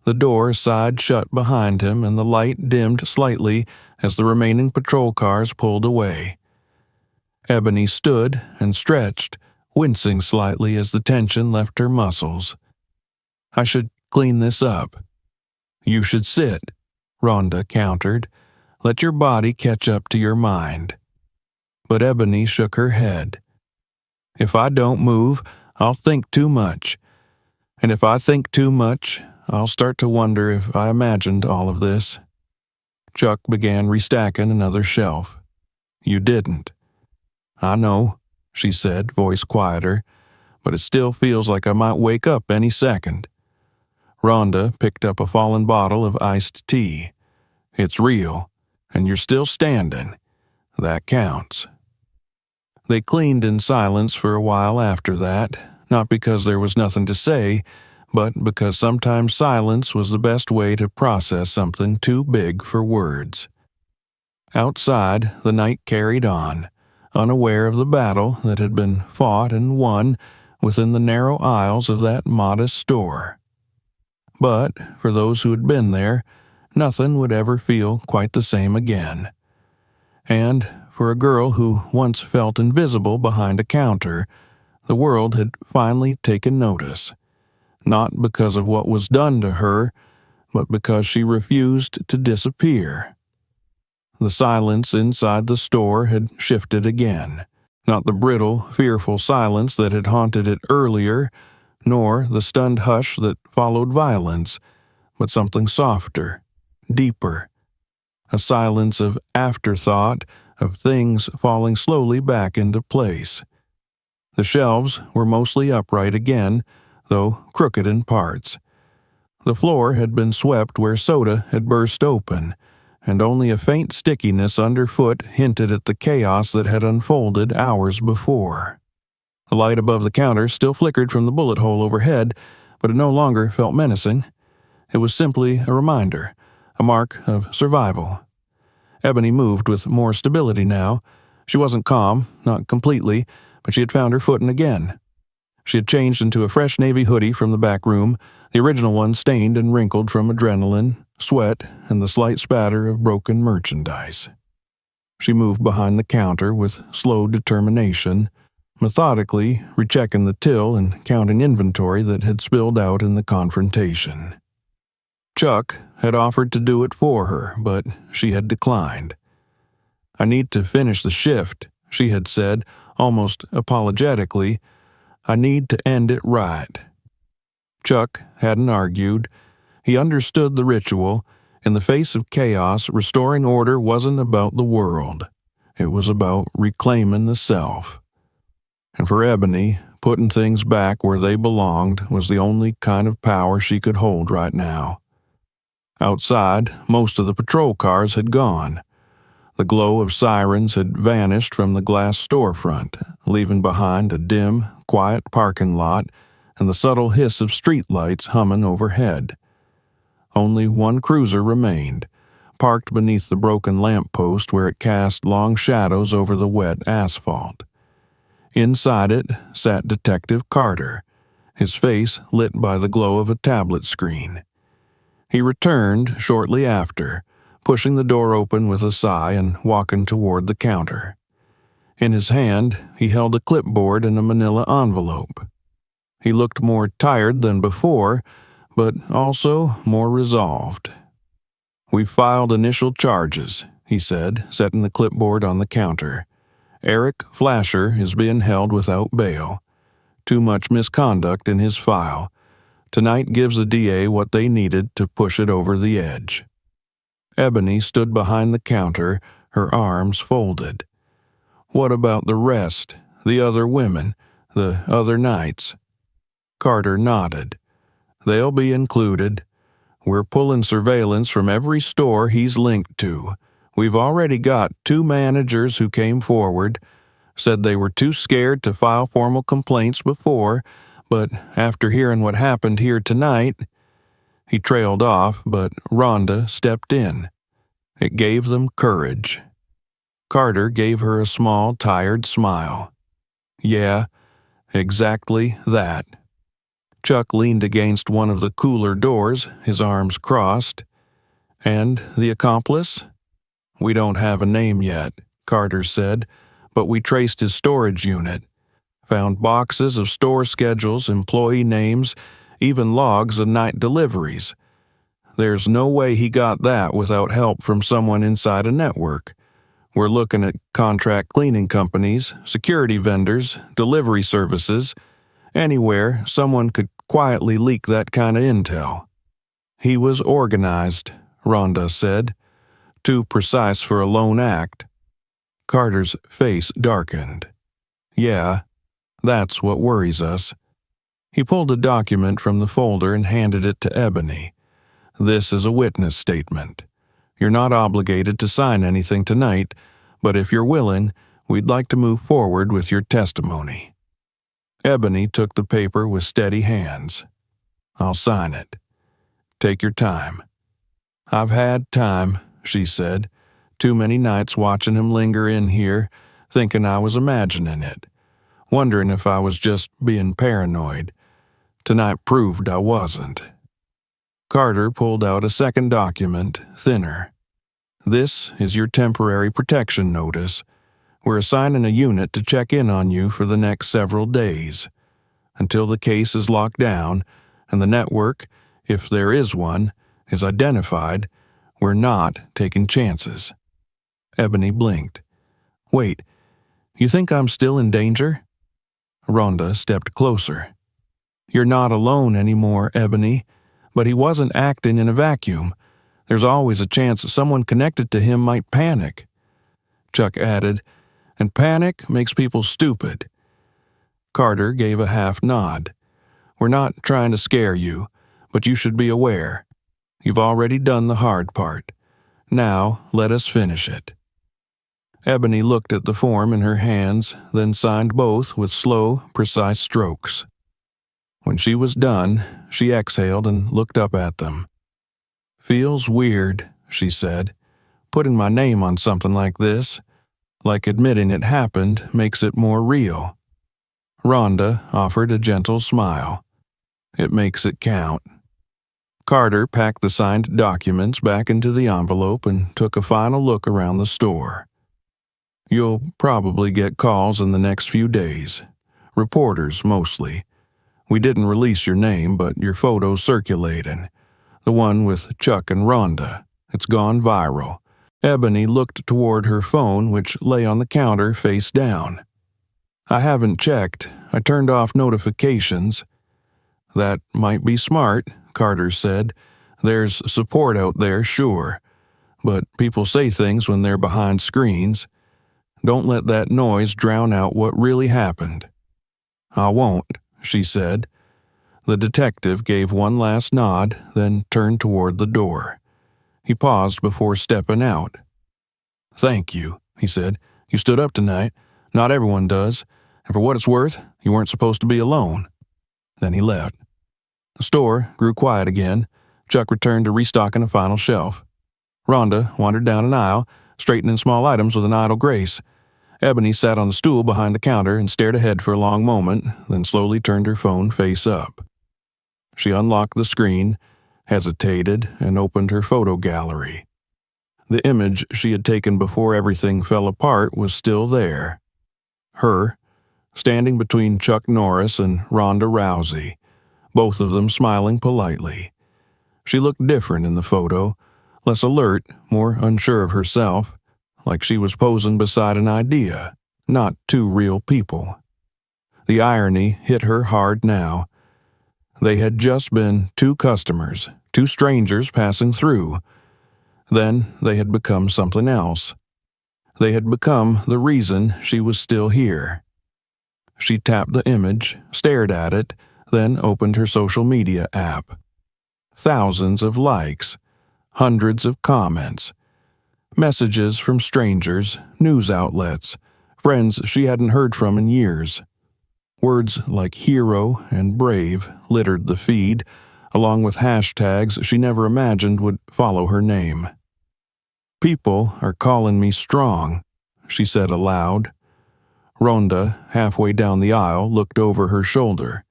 The door sighed shut behind him and the light dimmed slightly as the remaining patrol cars pulled away. Ebony stood and stretched, wincing slightly as the tension left her muscles. "I should clean this up." "You should sit," Ronda countered. "Let your body catch up to your mind." But Ebony shook her head. "If I don't move, I'll think too much. And if I think too much, I'll start to wonder if I imagined all of this." Chuck began restacking another shelf. "You didn't." "I know," she said, voice quieter, "but it still feels like I might wake up any second." Ronda picked up a fallen bottle of iced tea. "It's real, and you're still standing. That counts." They cleaned in silence for a while after that, not because there was nothing to say, but because sometimes silence was the best way to process something too big for words. Outside, the night carried on, unaware of the battle that had been fought and won within the narrow aisles of that modest store. But, for those who had been there, nothing would ever feel quite the same again. And for a girl who once felt invisible behind a counter, the world had finally taken notice, not because of what was done to her, but because she refused to disappear. The silence inside the store had shifted again, not the brittle, fearful silence that had haunted it earlier, nor the stunned hush that followed violence, but something softer, deeper, a silence of afterthought, of things falling slowly back into place. The shelves were mostly upright again, though crooked in parts. The floor had been swept where soda had burst open, and only a faint stickiness underfoot hinted at the chaos that had unfolded hours before. The light above the counter still flickered from the bullet hole overhead, but it no longer felt menacing. It was simply a reminder, a mark of survival. Ebony moved with more stability now. She wasn't calm, not completely, but she had found her footing again. She had changed into a fresh navy hoodie from the back room, the original one stained and wrinkled from adrenaline, sweat, and the slight spatter of broken merchandise. She moved behind the counter with slow determination, methodically rechecking the till and counting inventory that had spilled out in the confrontation. Chuck had offered to do it for her, but she had declined. "I need to finish the shift," she had said, almost apologetically. "I need to end it right." Chuck hadn't argued. He understood the ritual. In the face of chaos, restoring order wasn't about the world. It was about reclaiming the self. And for Ebony, putting things back where they belonged was the only kind of power she could hold right now. Outside, most of the patrol cars had gone. The glow of sirens had vanished from the glass storefront, leaving behind a dim, quiet parking lot and the subtle hiss of streetlights humming overhead. Only one cruiser remained, parked beneath the broken lamppost where it cast long shadows over the wet asphalt. Inside it sat Detective Carter, his face lit by the glow of a tablet screen. He returned shortly after, pushing the door open with a sigh and walking toward the counter. In his hand, he held a clipboard and a manila envelope. He looked more tired than before, but also more resolved. "We filed initial charges," he said, setting the clipboard on the counter. "Eric Flasher is being held without bail. Too much misconduct in his file. Tonight gives the DA what they needed to push it over the edge." Ebony stood behind the counter, her arms folded. "What about the rest, the other women, the other nights?" Carter nodded. "They'll be included. We're pulling surveillance from every store he's linked to. We've already got 2 managers who came forward, said they were too scared to file formal complaints before, but after hearing what happened here tonight..." He trailed off, but Ronda stepped in. It gave them courage. Carter gave her a small, tired smile. "Yeah, exactly that." Chuck leaned against one of the cooler doors, his arms crossed. "And the accomplice?" "We don't have a name yet," Carter said, "but we traced his storage unit. Found boxes of store schedules, employee names, even logs of night deliveries. There's no way he got that without help from someone inside a network. We're looking at contract cleaning companies, security vendors, delivery services, anywhere someone could quietly leak that kind of intel." "He was organized," Ronda said. "Too precise for a lone act." Carter's face darkened. "Yeah, that's what worries us." He pulled a document from the folder and handed it to Ebony. "This is a witness statement. You're not obligated to sign anything tonight, but if you're willing, we'd like to move forward with your testimony." Ebony took the paper with steady hands. "I'll sign it. Take your time." "I've had time," she said. "Too many nights watching him linger in here, thinking I was imagining it, wondering if I was just being paranoid. Tonight proved I wasn't." Carter pulled out a second document, thinner. This is your temporary protection notice. We're assigning a unit to check in on you for the next several days. Until the case is locked down and the network, if there is one, is identified, we're not taking chances." Ebony blinked. "Wait, you think I'm still in danger?" Ronda stepped closer. "You're not alone anymore, Ebony, but he wasn't acting in a vacuum. There's always a chance someone connected to him might panic." Chuck added, "And panic makes people stupid." Carter gave a half nod. "We're not trying to scare you, but you should be aware. You've already done the hard part. Now let us finish it." Ebony looked at the form in her hands, then signed both with slow, precise strokes. When she was done, she exhaled and looked up at them. "Feels weird," she said. "Putting my name on something like this, like admitting it happened, makes it more real." Ronda offered a gentle smile. "It makes it count." Carter packed the signed documents back into the envelope and took a final look around the store. "You'll probably get calls in the next few days. Reporters, mostly. We didn't release your name, but your photo's circulating. The one with Chuck and Ronda. It's gone viral." Ebony looked toward her phone, which lay on the counter face down. "I haven't checked. I turned off notifications." "That might be smart," Carter said. "There's support out there, sure. But people say things when they're behind screens. Don't let that noise drown out what really happened." "I won't," she said. The detective gave one last nod, then turned toward the door. He paused before stepping out. "Thank you," he said. "You stood up tonight. Not everyone does. And for what it's worth, you weren't supposed to be alone." Then he left. The store grew quiet again. Chuck returned to restocking a final shelf. Ronda wandered down an aisle, straightening small items with an idle grace. Ebony sat on the stool behind the counter and stared ahead for a long moment, then slowly turned her phone face up. She unlocked the screen, hesitated, and opened her photo gallery. The image she had taken before everything fell apart was still there. Her, standing between Chuck Norris and Ronda Rousey, both of them smiling politely. She looked different in the photo, less alert, more unsure of herself, like she was posing beside an idea, not two real people. The irony hit her hard now. They had just been two customers, two strangers passing through. Then they had become something else. They had become the reason she was still here. She tapped the image, stared at it, then opened her social media app. Thousands of likes, hundreds of comments, messages from strangers, news outlets, friends she hadn't heard from in years. Words like hero and brave littered the feed, along with hashtags she never imagined would follow her name. "People are calling me strong," she said aloud. Ronda, halfway down the aisle, looked over her shoulder.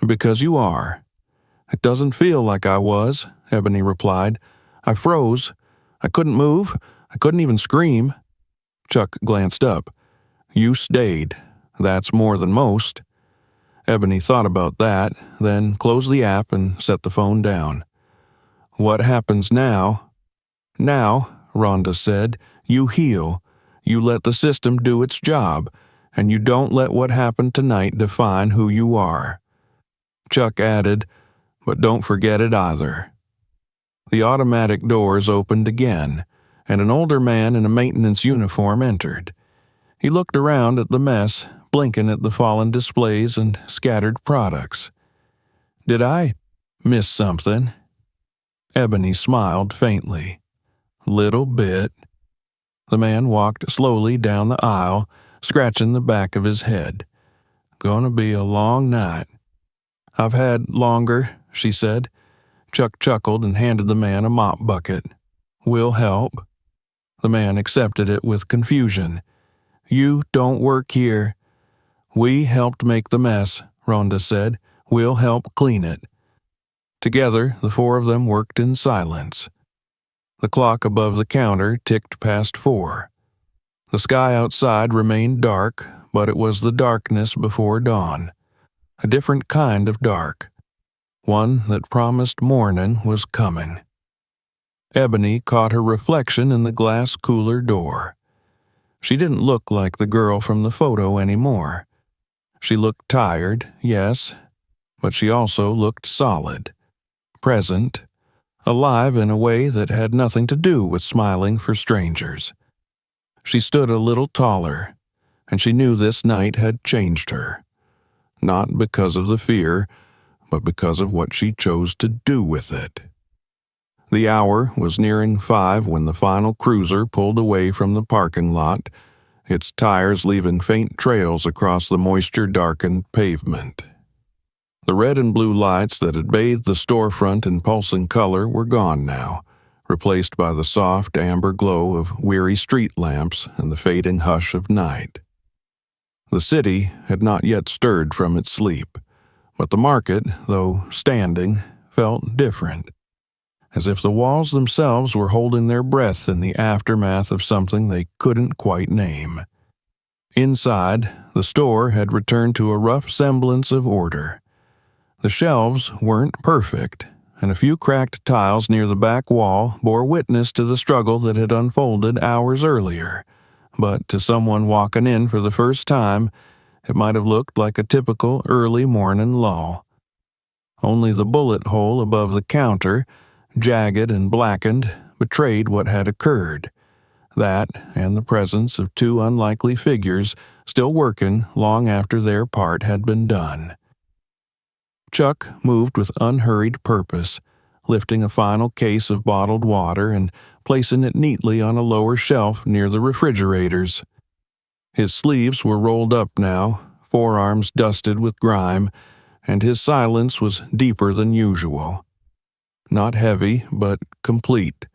"Because you are." "It doesn't feel like I was," Ebony replied. "I froze. I couldn't move. I couldn't even scream." Chuck glanced up. "You stayed. That's more than most." Ebony thought about that, then closed the app and set the phone down. "What happens now?" "Now," Ronda said, "you heal. You let the system do its job, and you don't let what happened tonight define who you are." Chuck added, "But don't forget it either." The automatic doors opened again, and an older man in a maintenance uniform entered. He looked around at the mess, blinking at the fallen displays and scattered products. "Did I miss something?" Ebony smiled faintly. "Little bit." The man walked slowly down the aisle, scratching the back of his head. "Gonna be a long night." "I've had longer," she said. Chuck chuckled and handed the man a mop bucket. "We'll help." The man accepted it with confusion. "You don't work here." "We helped make the mess," Ronda said. "We'll help clean it." Together, the four of them worked in silence. The clock above the counter ticked past 4. The sky outside remained dark, but it was the darkness before dawn. A different kind of dark. One that promised morning was coming. Ebony caught her reflection in the glass cooler door. She didn't look like the girl from the photo anymore. She looked tired, yes, but she also looked solid, present, alive in a way that had nothing to do with smiling for strangers. She stood a little taller, and she knew this night had changed her. Not because of the fear, but because of what she chose to do with it. The hour was nearing 5 when the final cruiser pulled away from the parking lot, its tires leaving faint trails across the moisture-darkened pavement. The red and blue lights that had bathed the storefront in pulsing color were gone now, replaced by the soft amber glow of weary street lamps and the fading hush of night. The city had not yet stirred from its sleep, but the market, though standing, felt different, as if the walls themselves were holding their breath in the aftermath of something they couldn't quite name. Inside, the store had returned to a rough semblance of order. The shelves weren't perfect, and a few cracked tiles near the back wall bore witness to the struggle that had unfolded hours earlier, but to someone walking in for the first time, it might have looked like a typical early morning lull. Only the bullet hole above the counter, jagged and blackened, betrayed what had occurred. That, and the presence of 2 unlikely figures still working long after their part had been done. Chuck moved with unhurried purpose, lifting a final case of bottled water and placing it neatly on a lower shelf near the refrigerators. His sleeves were rolled up now, forearms dusted with grime, and his silence was deeper than usual. Not heavy, but complete,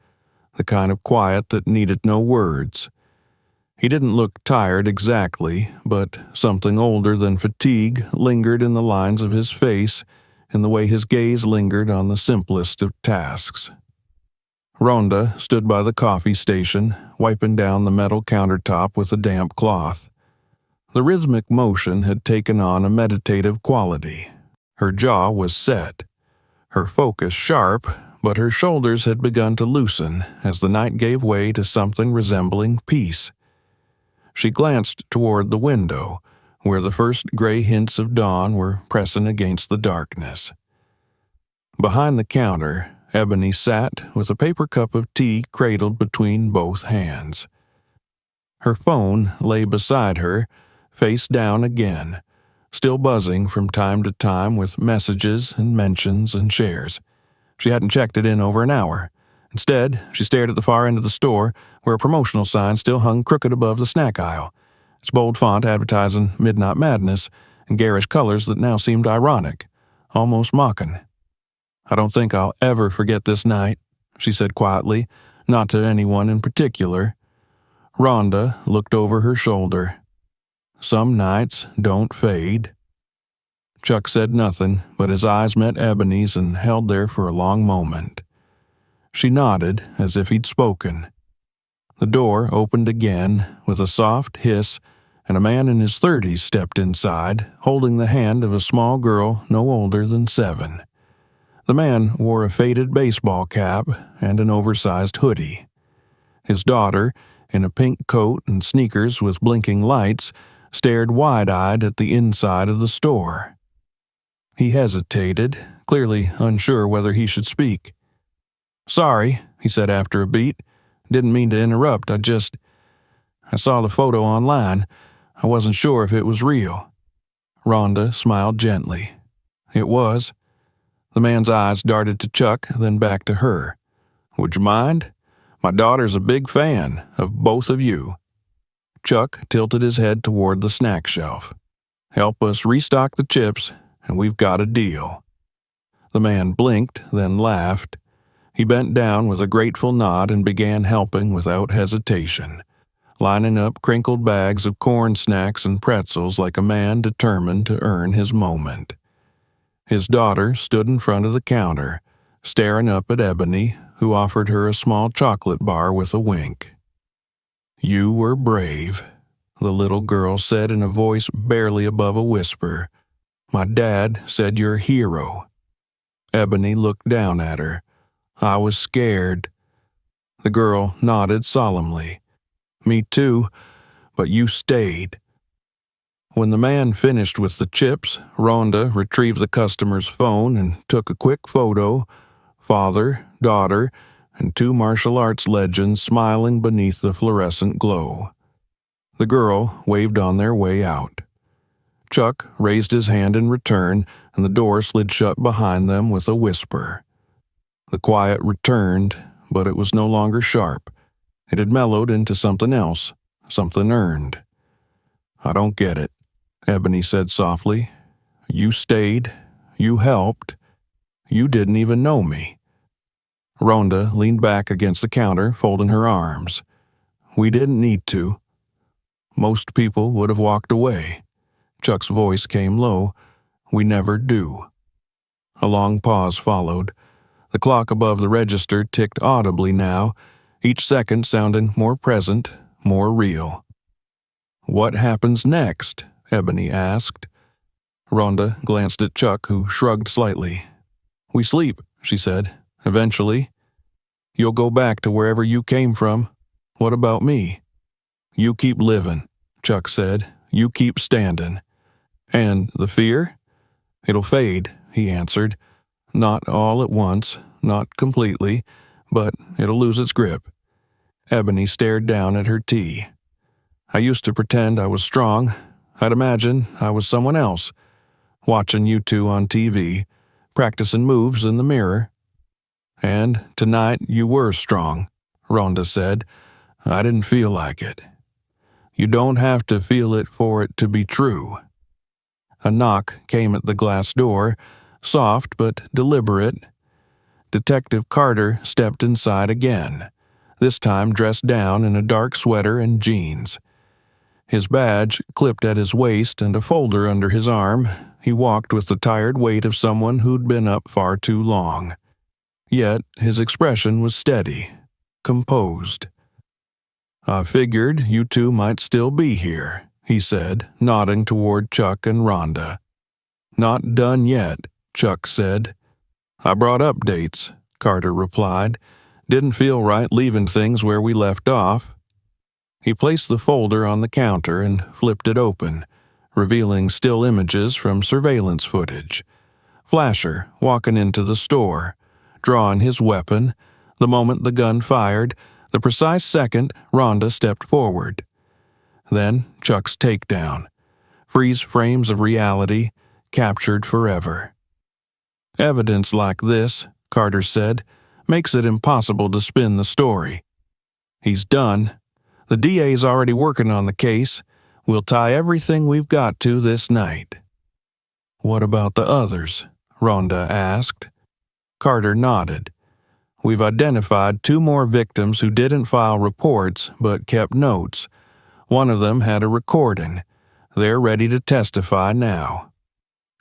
the kind of quiet that needed no words. He didn't look tired exactly, but something older than fatigue lingered in the lines of his face, in the way his gaze lingered on the simplest of tasks. Ronda stood by the coffee station, wiping down the metal countertop with a damp cloth. The rhythmic motion had taken on a meditative quality. Her jaw was set, her focus sharp, but her shoulders had begun to loosen as the night gave way to something resembling peace. She glanced toward the window, where the first gray hints of dawn were pressing against the darkness. Behind the counter, Ebony sat with a paper cup of tea cradled between both hands. Her phone lay beside her, face down again, still buzzing from time to time with messages and mentions and shares. She hadn't checked it in over an hour. Instead, she stared at the far end of the store, where a promotional sign still hung crooked above the snack aisle, its bold font advertising Midnight Madness in garish colors that now seemed ironic, almost mocking. "I don't think I'll ever forget this night," she said quietly, not to anyone in particular. Ronda looked over her shoulder. "Some nights don't fade." Chuck said nothing, but his eyes met Ebony's and held there for a long moment. She nodded as if he'd spoken. The door opened again with a soft hiss, and a man in his 30s stepped inside, holding the hand of a small girl no older than 7. The man wore a faded baseball cap and an oversized hoodie. His daughter, in a pink coat and sneakers with blinking lights, stared wide-eyed at the inside of the store. He hesitated, clearly unsure whether he should speak. "Sorry," he said after a beat. "Didn't mean to interrupt. I saw the photo online. I wasn't sure if it was real." Ronda smiled gently. "It was." The man's eyes darted to Chuck, then back to her. "Would you mind? My daughter's a big fan of both of you." Chuck tilted his head toward the snack shelf. "Help us restock the chips, and we've got a deal." The man blinked, then laughed. He bent down with a grateful nod and began helping without hesitation, lining up crinkled bags of corn snacks and pretzels like a man determined to earn his moment. His daughter stood in front of the counter, staring up at Ebony, who offered her a small chocolate bar with a wink. "You were brave," the little girl said in a voice barely above a whisper. "My dad said you're a hero." Ebony looked down at her. "I was scared." The girl nodded solemnly. "Me too, but you stayed." When the man finished with the chips, Rhonda retrieved the customer's phone and took a quick photo. Father, daughter, and two martial arts legends smiling beneath the fluorescent glow. The girl waved on their way out. Chuck raised his hand in return, and the door slid shut behind them with a whisper. The quiet returned, but it was no longer sharp. It had mellowed into something else, something earned. "I don't get it," Ebony said softly. "You stayed. You helped. You didn't even know me." Rhonda leaned back against the counter, folding her arms. "We didn't need to. Most people would have walked away." Chuck's voice came low. "We never do." A long pause followed. The clock above the register ticked audibly now, each second sounding more present, more real. "What happens next?" Ebony asked. Rhonda glanced at Chuck, who shrugged slightly. "We sleep," she said. "Eventually. You'll go back to wherever you came from. What about me?" "You keep living," Chuck said. "You keep standing." "And the fear?" "It'll fade," he answered. "Not all at once, not completely, but it'll lose its grip." Ebony stared down at her tea. "I used to pretend I was strong. I'd imagine I was someone else, watching you two on TV, practicing moves in the mirror." "And tonight you were strong," Rhonda said. "I didn't feel like it." "You don't have to feel it for it to be true." A knock came at the glass door, soft but deliberate. Detective Carter stepped inside again, this time dressed down in a dark sweater and jeans. His badge clipped at his waist and a folder under his arm, he walked with the tired weight of someone who'd been up far too long. Yet his expression was steady, composed. "I figured you two might still be here," he said, nodding toward Chuck and Rhonda. "Not done yet," Chuck said. "I brought updates," Carter replied. "Didn't feel right leaving things where we left off." He placed the folder on the counter and flipped it open, revealing still images from surveillance footage. Flasher walking into the store, drawing his weapon, the moment the gun fired, the precise second Rhonda stepped forward. Then Chuck's takedown. Freeze frames of reality, captured forever. "Evidence like this," Carter said, "makes it impossible to spin the story. He's done. The DA's already working on the case. We'll tie everything we've got to this night." "What about the others?" Rhonda asked. Carter nodded. "We've identified two more victims who didn't file reports but kept notes. One of them had a recording. They're ready to testify now."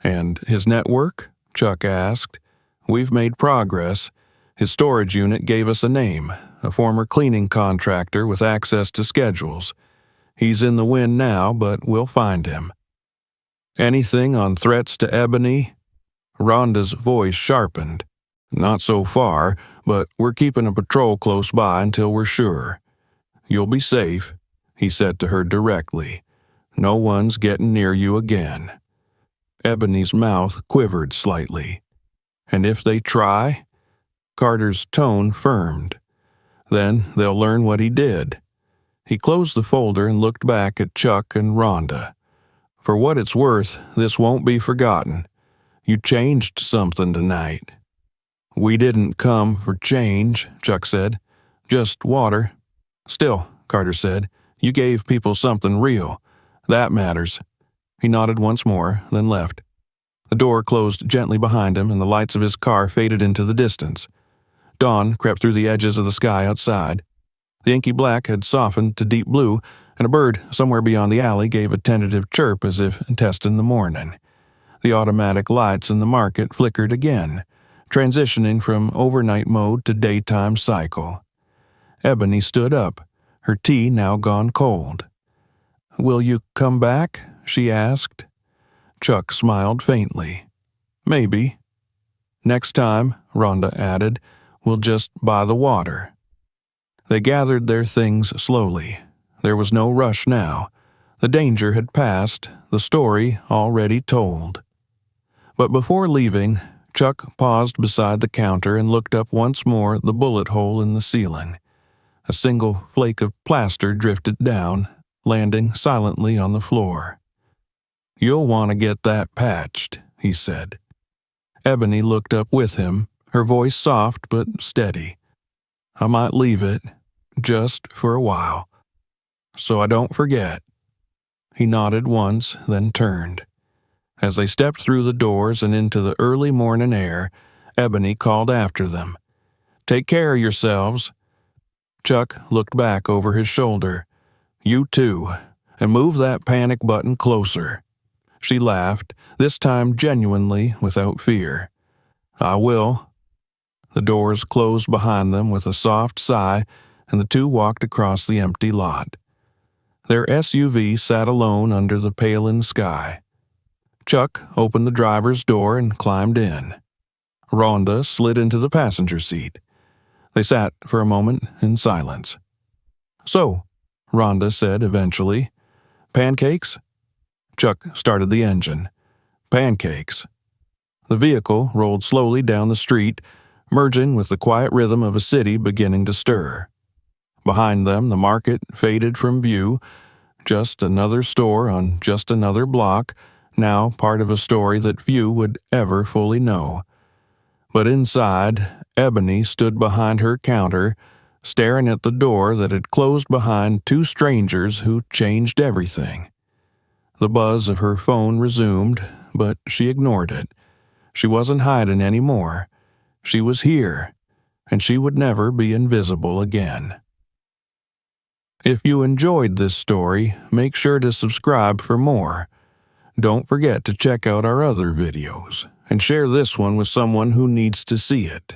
"And his network?" Chuck asked. "We've made progress. His storage unit gave us a name, a former cleaning contractor with access to schedules. He's in the wind now, but we'll find him." "Anything on threats to Ebony?" Rhonda's voice sharpened. "Not so far, but we're keeping a patrol close by until we're sure. You'll be safe," he said to her directly. "No one's getting near you again." Ebony's mouth quivered slightly. "And if they try?" Carter's tone firmed. "Then they'll learn what he did." He closed the folder and looked back at Chuck and Rhonda. "For what it's worth, this won't be forgotten. You changed something tonight." "We didn't come for change," Chuck said. "Just water." "Still," Carter said, "you gave people something real. That matters." He nodded once more, then left. The door closed gently behind him and the lights of his car faded into the distance. Dawn crept through the edges of the sky outside. The inky black had softened to deep blue, and a bird somewhere beyond the alley gave a tentative chirp as if testing the morning. The automatic lights in the market flickered again, transitioning from overnight mode to daytime cycle. Ebony stood up, her tea now gone cold. "Will you come back?" she asked. Chuck smiled faintly. "Maybe." "Next time," Ronda added, "we'll just buy the water." They gathered their things slowly. There was no rush now. The danger had passed, the story already told. But before leaving, Chuck paused beside the counter and looked up once more at the bullet hole in the ceiling. A single flake of plaster drifted down, landing silently on the floor. "You'll want to get that patched," he said. Ebony looked up with him, her voice soft but steady. "I might leave it, just for a while, so I don't forget." He nodded once, then turned. As they stepped through the doors and into the early morning air, Ebony called after them, "Take care of yourselves." Chuck looked back over his shoulder. "You too, and move that panic button closer." She laughed, this time genuinely without fear. "I will." The doors closed behind them with a soft sigh, and the two walked across the empty lot. Their SUV sat alone under the paling sky. Chuck opened the driver's door and climbed in. Ronda slid into the passenger seat. They sat for a moment in silence. "So," Ronda said eventually, "pancakes?" Chuck started the engine. "Pancakes." The vehicle rolled slowly down the street, merging with the quiet rhythm of a city beginning to stir. Behind them, the market faded from view, just another store on just another block, now part of a story that few would ever fully know. But inside, Ebony stood behind her counter, staring at the door that had closed behind two strangers who changed everything. The buzz of her phone resumed, but she ignored it. She wasn't hiding anymore. She was here, and she would never be invisible again. If you enjoyed this story, make sure to subscribe for more. Don't forget to check out our other videos, and share this one with someone who needs to see it.